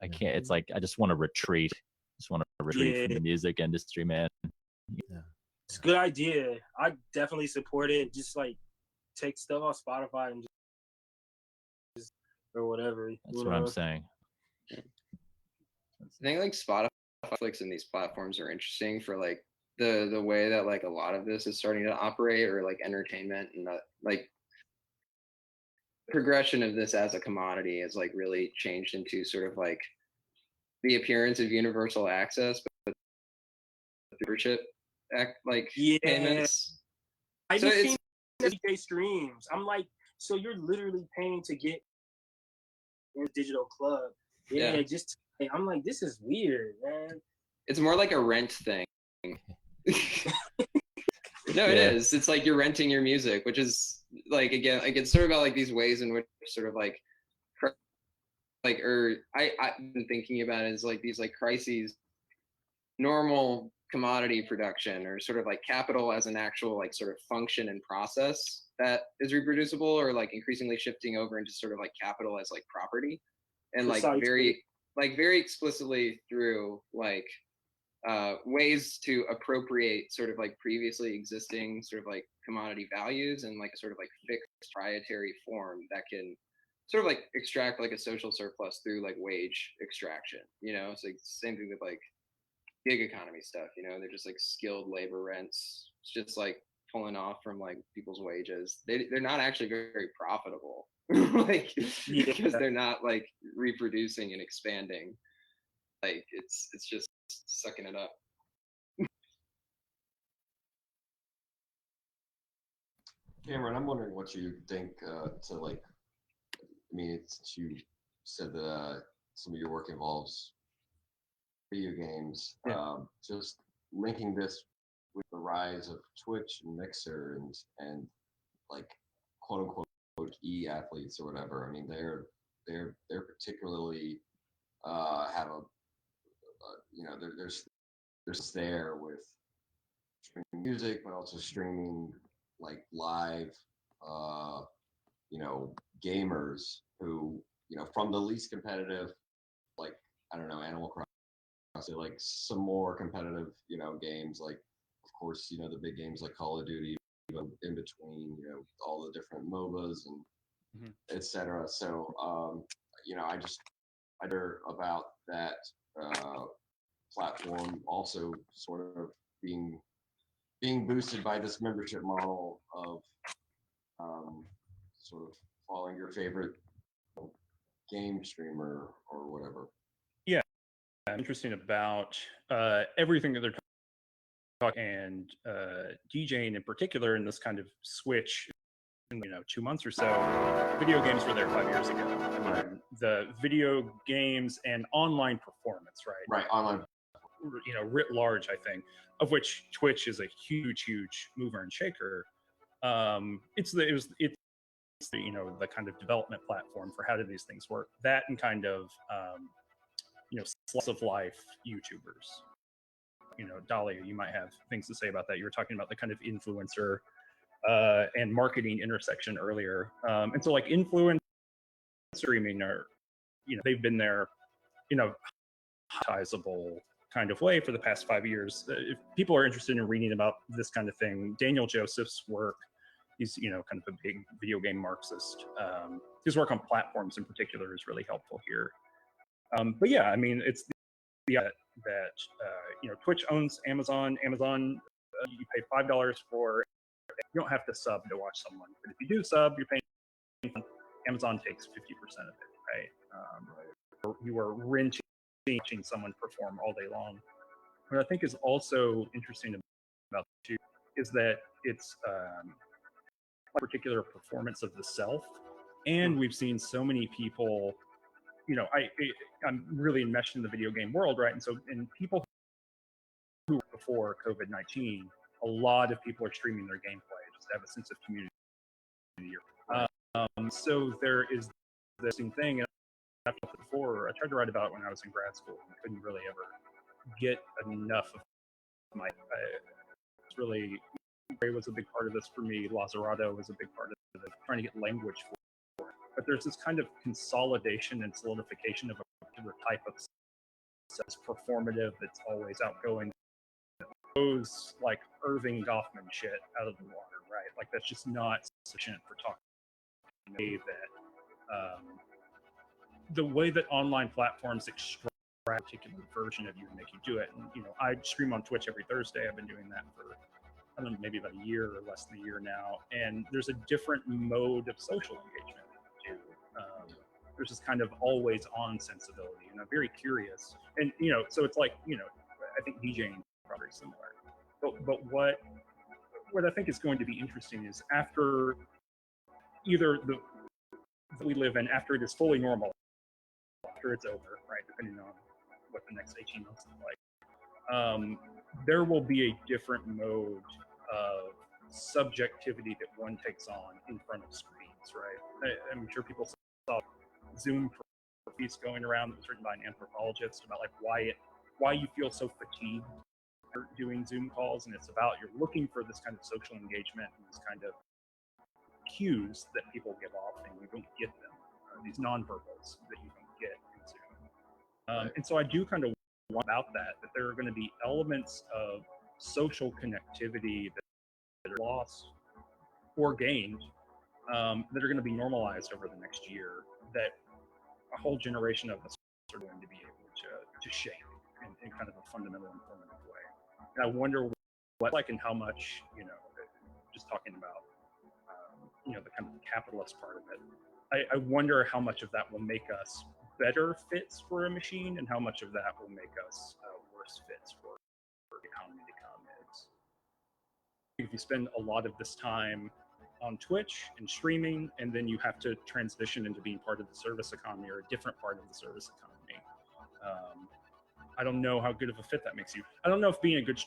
I can't. It's like I just want to retreat. Just want to retreat from the music industry, man. Yeah, it's a good idea. I definitely support it. Just like take stuff off Spotify and just or whatever. That's what I'm saying. I think like Spotify, Netflix, and these platforms are interesting for like the way that like a lot of this is starting to operate, or like entertainment, and like progression of this as a commodity has like really changed into sort of like the appearance of universal access, but membership payments. I've seen DJ streams. I'm like, so you're literally paying to get in a digital club. Yeah. Just I'm like, this is weird, man. It's more like a rent thing. No, it is. It's like you're renting your music, which is like, again, like it's sort of about like these ways in which sort of like or I've been thinking about it as like these like crises, normal commodity production, or sort of like capital as an actual like sort of function and process that is reproducible, or like increasingly shifting over into sort of like capital as like property, and like very explicitly through like ways to appropriate sort of like previously existing sort of like commodity values and like a sort of like fixed proprietary form that can sort of like extract like a social surplus through like wage extraction. It's like same thing with like gig economy stuff. They're just like skilled labor rents. It's just like pulling off from like people's wages. They're not actually very profitable, like because they're not like reproducing and expanding. Like it's just sucking it up. Cameron, I'm wondering what you think to like. I mean, you said that some of your work involves video games. Just linking this with the rise of Twitch and Mixer and like quote unquote e-athletes or whatever. I mean, they're particularly have a there's there with streaming music, but also streaming like live gamers who from the least competitive, like I don't know, Animal Crossing, like some more competitive games, like of course the big games like Call of Duty, in between all the different MOBAs and etc. So I just wonder about that platform also sort of being boosted by this membership model of sort of following your favorite game streamer or whatever. Yeah, interesting about everything that they're talking, and DJing in particular in this kind of switch in 2 months or so. Video games were there 5 years ago. I mean, the video games and online performance, right, online, writ large, I think, of which Twitch is a huge mover and shaker. it's you know, the kind of development platform for how do these things work. That and kind of you know, slice of life YouTubers. You know, Dalia, you might have things to say about that. You were talking about the kind of influencer and marketing intersection earlier. And so like influencer streaming are, you know, they've been there, you know, monetizable kind of way for the past 5 years. If people are interested in reading about this kind of thing, Daniel Joseph's work, he's, you know, kind of a big video game Marxist. His work on platforms in particular is really helpful here. But yeah, I mean, it's that you know, Twitch owns Amazon. Amazon, you pay $5 for. You don't have to sub to watch someone, but if you do sub, you're paying. Amazon takes 50% of it, right? You are renting watching someone perform all day long. What I think is also interesting about the two is that it's a particular performance of the self, and we've seen so many people. You know, I'm really enmeshed in the video game world, right? And so, people who were before COVID-19, a lot of people are streaming their gameplay just to have a sense of community. So there is this thing, and I've done it before. I tried to write about it when I was in grad school, and couldn't really ever get enough of my. It's really, Ray was a big part of this for me. Lazzarato was a big part of it. Trying to get language for. But there's this kind of consolidation and solidification of a particular type of that's performative, that's always outgoing, goes like Irving Goffman shit out of the water, right? Like that's just not sufficient for talking. That the way that online platforms extract a particular version of you and make you do it. And you know, I stream on Twitch every Thursday. I've been doing that for I don't know, maybe about a year or less than a year now. And there's a different mode of social engagement. There's this kind of always on sensibility, and I'm very curious. And you know, so it's like, you know, I think DJing is probably similar. But what I think is going to be interesting is after either the we live in, after it is fully normal, after it's over, right? Depending on what the next 18 months look like, there will be a different mode of subjectivity that one takes on in front of screens, right? I'm sure people saw Zoom for piece going around that was written by an anthropologist about like why you feel so fatigued doing Zoom calls, and it's about you're looking for this kind of social engagement and this kind of cues that people give off, and you don't get them. These nonverbals that you don't get in Zoom. And so I do kind of want about that there are going to be elements of social connectivity that are lost or gained that are going to be normalized over the next year, that a whole generation of us are going to be able to shape in kind of a fundamental and permanent way. And I wonder what, like, and how much, you know, just talking about, you know, the kind of capitalist part of it, I wonder how much of that will make us better fits for a machine, and how much of that will make us worse fits for the economy to come. If you spend a lot of this time on Twitch and streaming, and then you have to transition into being part of the service economy or a different part of the service economy, I don't know how good of a fit that makes you. I don't know if being a good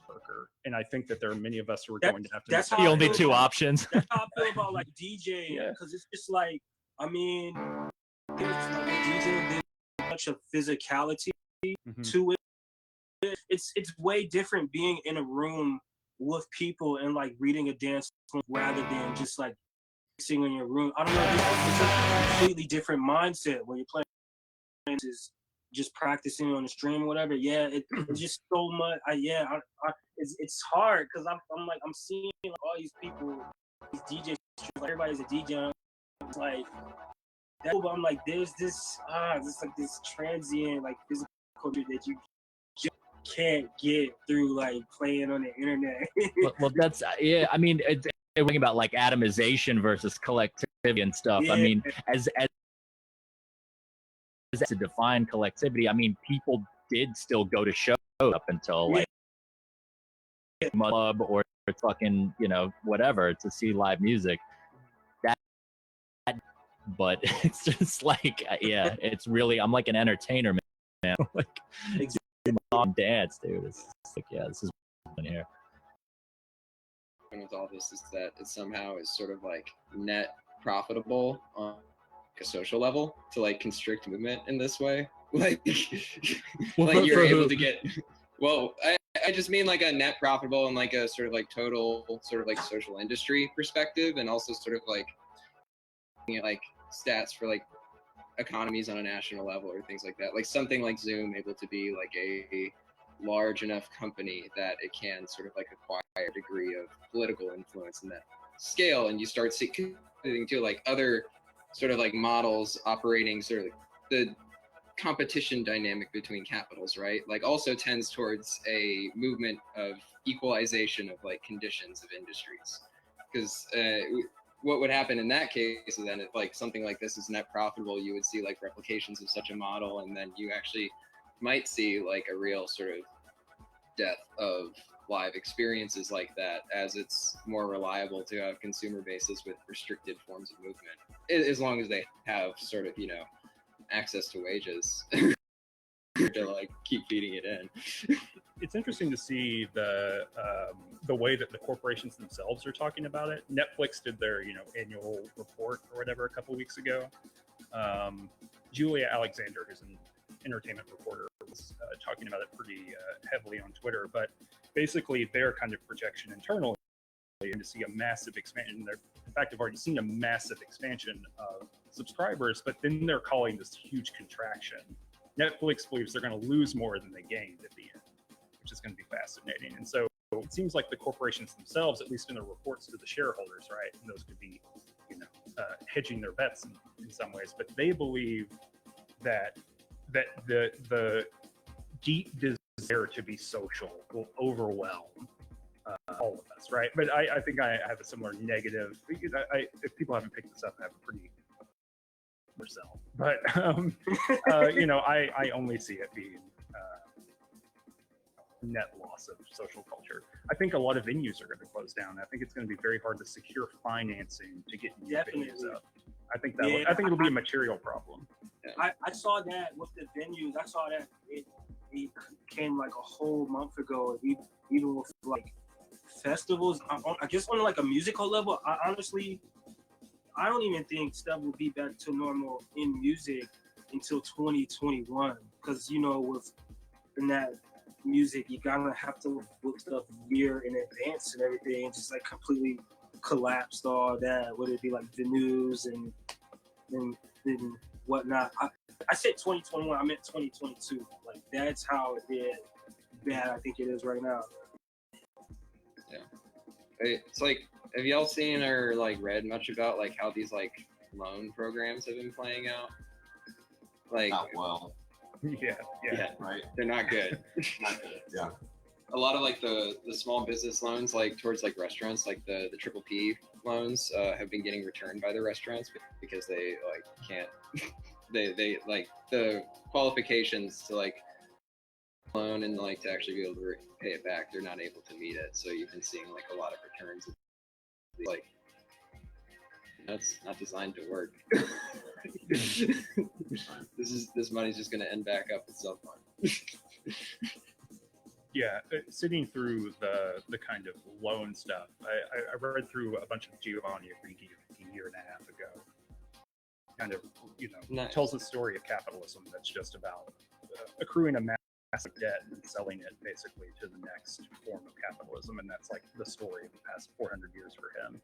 worker, and I think that there are many of us who are going to have to. That's the only two options. That's how I feel about like DJing, because it's just like, I mean, there's like a DJ, there's much of physicality to it. It's way different being in a room with people and like reading a dance rather than just like singing in your room. I don't know, it's a completely different mindset when you're playing. Is just practicing on the stream or whatever. Yeah, it's just so much. It's hard because I'm seeing like all these people, these DJs, like everybody's a DJ. It's like that, but I'm like, there's this like this transient like physical culture that you just can't get through like playing on the internet. well, that's I mean, it's thinking about like atomization versus collectivity and stuff. Yeah. I mean, as to define collectivity, I mean, people did still go to shows up until like club or fucking, you know, whatever, to see live music. But it's just like, it's really, I'm like an entertainer, man. Like, mom dance, dude. It's like, this is in here. happen with all this is that it somehow is sort of like net profitable on a social level to like constrict movement in this way. Like, like you're able to get, well, I just mean like a net profitable and like a sort of like total sort of like social industry perspective, and also sort of like, you know, like stats for like economies on a national level or things like that. Like something like Zoom able to be like a large enough company that it can sort of like acquire a degree of political influence in that scale, and you start seeing to like other sort of like models operating sort of like the competition dynamic between capitals, right? Like also tends towards a movement of equalization of like conditions of industries, because what would happen in that case is then if like something like this is net profitable, you would see like replications of such a model, and then you actually might see like a real sort of death of live experiences like that, as it's more reliable to have consumer bases with restricted forms of movement, as long as they have sort of, you know, access to wages to like keep feeding it in. It's interesting to see the way that the corporations themselves are talking about it. Netflix did their, you know, annual report or whatever a couple weeks ago. Julia Alexander, who's an entertainment reporter, was talking about it pretty heavily on Twitter. But basically, their kind of projection internally and to see a massive expansion. In fact, they've already seen a massive expansion of subscribers, but then they're calling this huge contraction. Netflix believes they're going to lose more than they gained at the end, which is going to be fascinating. And so it seems like the corporations themselves, at least in their reports to the shareholders, right, and those could be, you know, hedging their bets in some ways, but they believe that the deep desire to be social will overwhelm all of us, right? But I think I have a similar negative. If people haven't picked this up, I have a pretty myself, but you know, I only see it being net loss of social culture. I think a lot of venues are going to close down. I think it's going to be very hard to secure financing to get new venues up. I think that I think it'll be a material problem. I saw that with the venues. I saw that it came like a whole month ago. Even with like festivals, I guess on like a musical level, I don't even think stuff will be back to normal in music until 2021. Because, you know, within that music, you gotta have to book stuff a year in advance and everything. Just like completely collapsed all that. Would it be like venues and whatnot? I said 2021, I meant 2022. Like that's how bad I think it is right now. Yeah. It's like, have y'all seen or like read much about like how these like loan programs have been playing out? Like, Not well. Yeah, Right. they're not good. Not good. Yeah. A lot of like the small business loans, like towards like restaurants, like the triple P loans, have been getting returned by the restaurants because they like can't. they like the qualifications to like loan and like to actually be able to pay it back. They're not able to meet it, so you've been seeing like a lot of returns. Like, that's not designed to work. This money's just going to end back up at some point. Yeah, sitting through the kind of loan stuff, I read through a bunch of Giovanni Arrighi a year and a half ago. Kind of, you know, tells the story of capitalism that's just about accruing a massive debt and selling it basically to the next form of capitalism, and that's like the story of the past 400 years for him.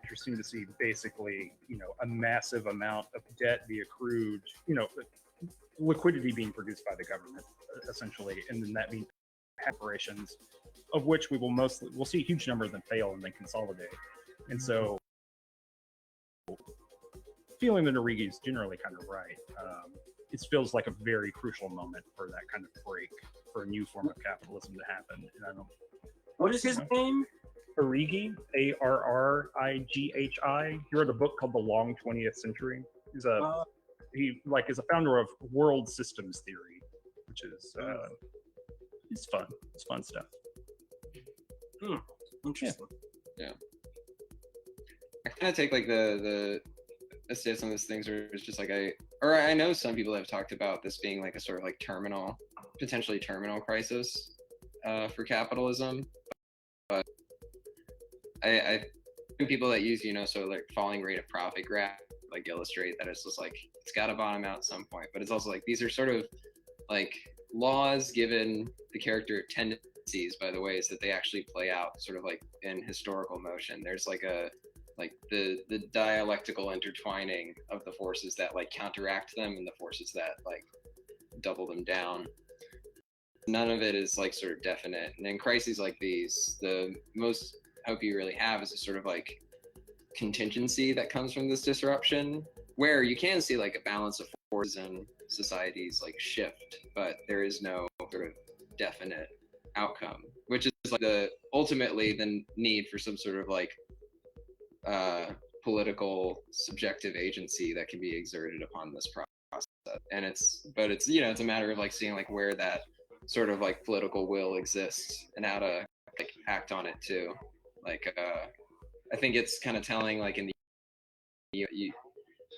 Interesting to see basically, you know, a massive amount of debt be accrued, you know, liquidity being produced by the government essentially, and then that being corporations, of which we'll see a huge number of them fail and then consolidate. And so feeling that Arrighi is generally kind of right. It feels like a very crucial moment for that kind of break, for a new form of capitalism to happen. And I don't. What is his name? Arrighi, Arrighi. He wrote a book called The Long 20th Century. He's is a founder of world systems theory, which is it's fun. It's fun stuff. Interesting. Yeah. I kind of take like the stance on these things where it's just like I know some people have talked about this being like a sort of like potentially terminal crisis for capitalism, but I think people that use, sort of like falling rate of profit graph, like illustrate that it's just like, it's got to bottom out at some point. But it's also like, these are sort of like laws given the character tendencies by the ways that they actually play out sort of like in historical motion. There's like the dialectical intertwining of the forces that like counteract them and the forces that like double them down. None of it is like sort of definite. And in crises like these, the most hope you really have is a sort of like contingency that comes from this disruption, where you can see like a balance of forces in societies like shift, but there is no sort of definite outcome, which is like ultimately the need for some sort of like political subjective agency that can be exerted upon this process. And it's a matter of like seeing like where that sort of like political will exists and how to like act on it too. Like I think it's kind of telling like in the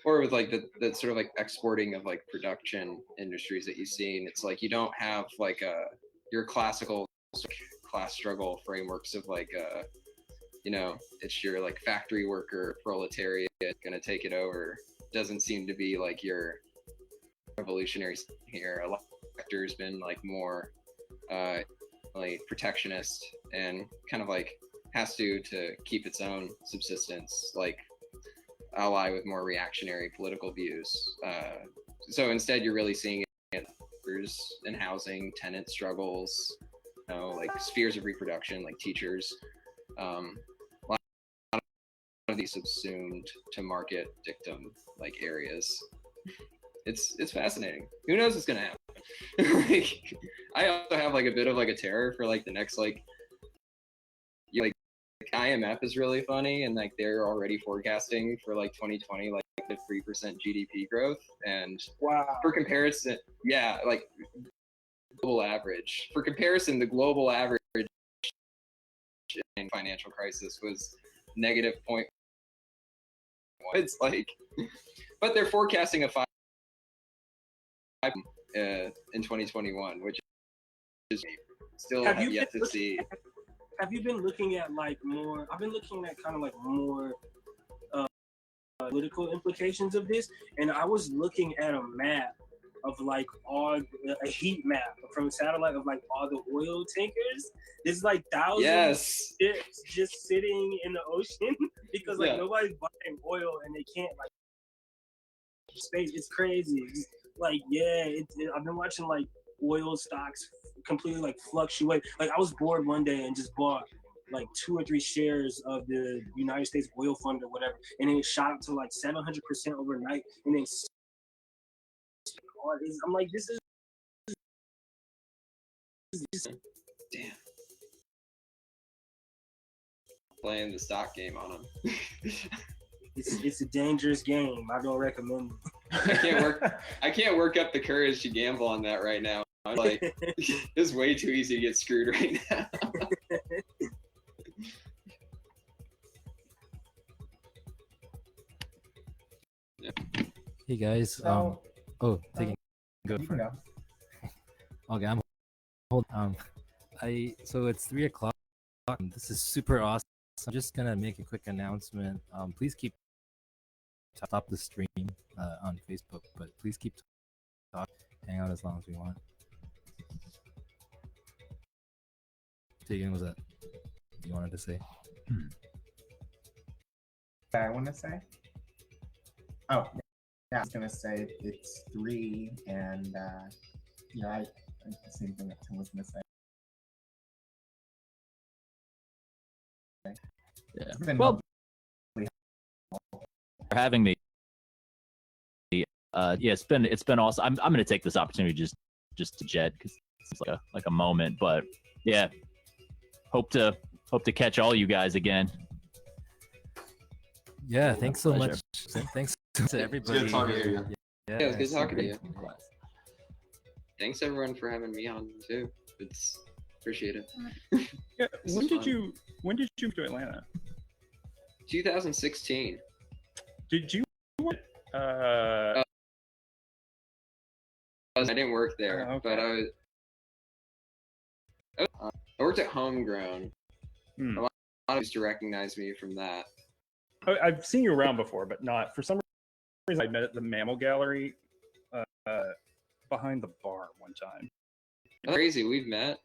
or with like the sort of like exporting of like production industries that you've seen, it's like you don't have like your classical class struggle frameworks of like it's your like factory worker proletariat gonna take it over. Doesn't seem to be like your revolutionary here. A lot of sectors been like more like protectionist and kind of like has to keep its own subsistence, like ally with more reactionary political views. So instead you're really seeing it in housing, tenant struggles, like spheres of reproduction, like teachers. A lot of these subsumed to market dictum like areas. It's fascinating. Who knows what's gonna happen? Like, I also have like a bit of like a terror for like the next like IMF is really funny, and like they're already forecasting for like 2020 like the 3% GDP growth, and wow, for comparison, yeah, like global average. For comparison, the global average in financial crisis was negative point. It's like, but they're forecasting a 5 in 2021, which is still have yet to see. Have you been looking at like more? I've been looking at kind of like more political implications of this, and I was looking at a map of like a heat map from satellite of like all the oil tankers. There's like thousands of ships just sitting in the ocean because like nobody's buying oil and they can't like space. It's crazy. It's like I've been watching like oil stocks completely like fluctuate. Like I was bored one day and just bought like 2 or 3 shares of the United States Oil Fund or whatever, and then it shot up to like 700% overnight, and then I'm like, this is damn. Playing the stock game on them. It's a dangerous game. I don't recommend it. I can't work up the courage to gamble on that right now. I'm like, it's way too easy to get screwed right now. Hey guys, taking go for it. Okay, I'm holding. So it's 3 o'clock. This is super awesome. I'm just gonna make a quick announcement. Please keep stop the stream on Facebook, but please keep talking. Hang out as long as we want. Txgen, was that you wanted to say? I want to say. Oh, yeah, I was gonna say it's 3, and I the same thing that Tim was gonna say. Yeah. Well, for having me. Yeah, it's been awesome. I'm gonna take this opportunity just to jet because it's like a moment, but yeah, hope to catch all you guys again. Yeah, thanks so much. Thanks to everybody. It's good talking to you. Yeah, it was good talking to you. Thanks everyone for having me on too. It's appreciate it. Yeah, when did you move to Atlanta? 2016. Did you? I didn't work there, but I worked at Homegrown. A lot used to recognize me from that. I've seen you around before, but not for some reason. I met at the Mammal Gallery behind the bar one time. Oh, crazy, we've met.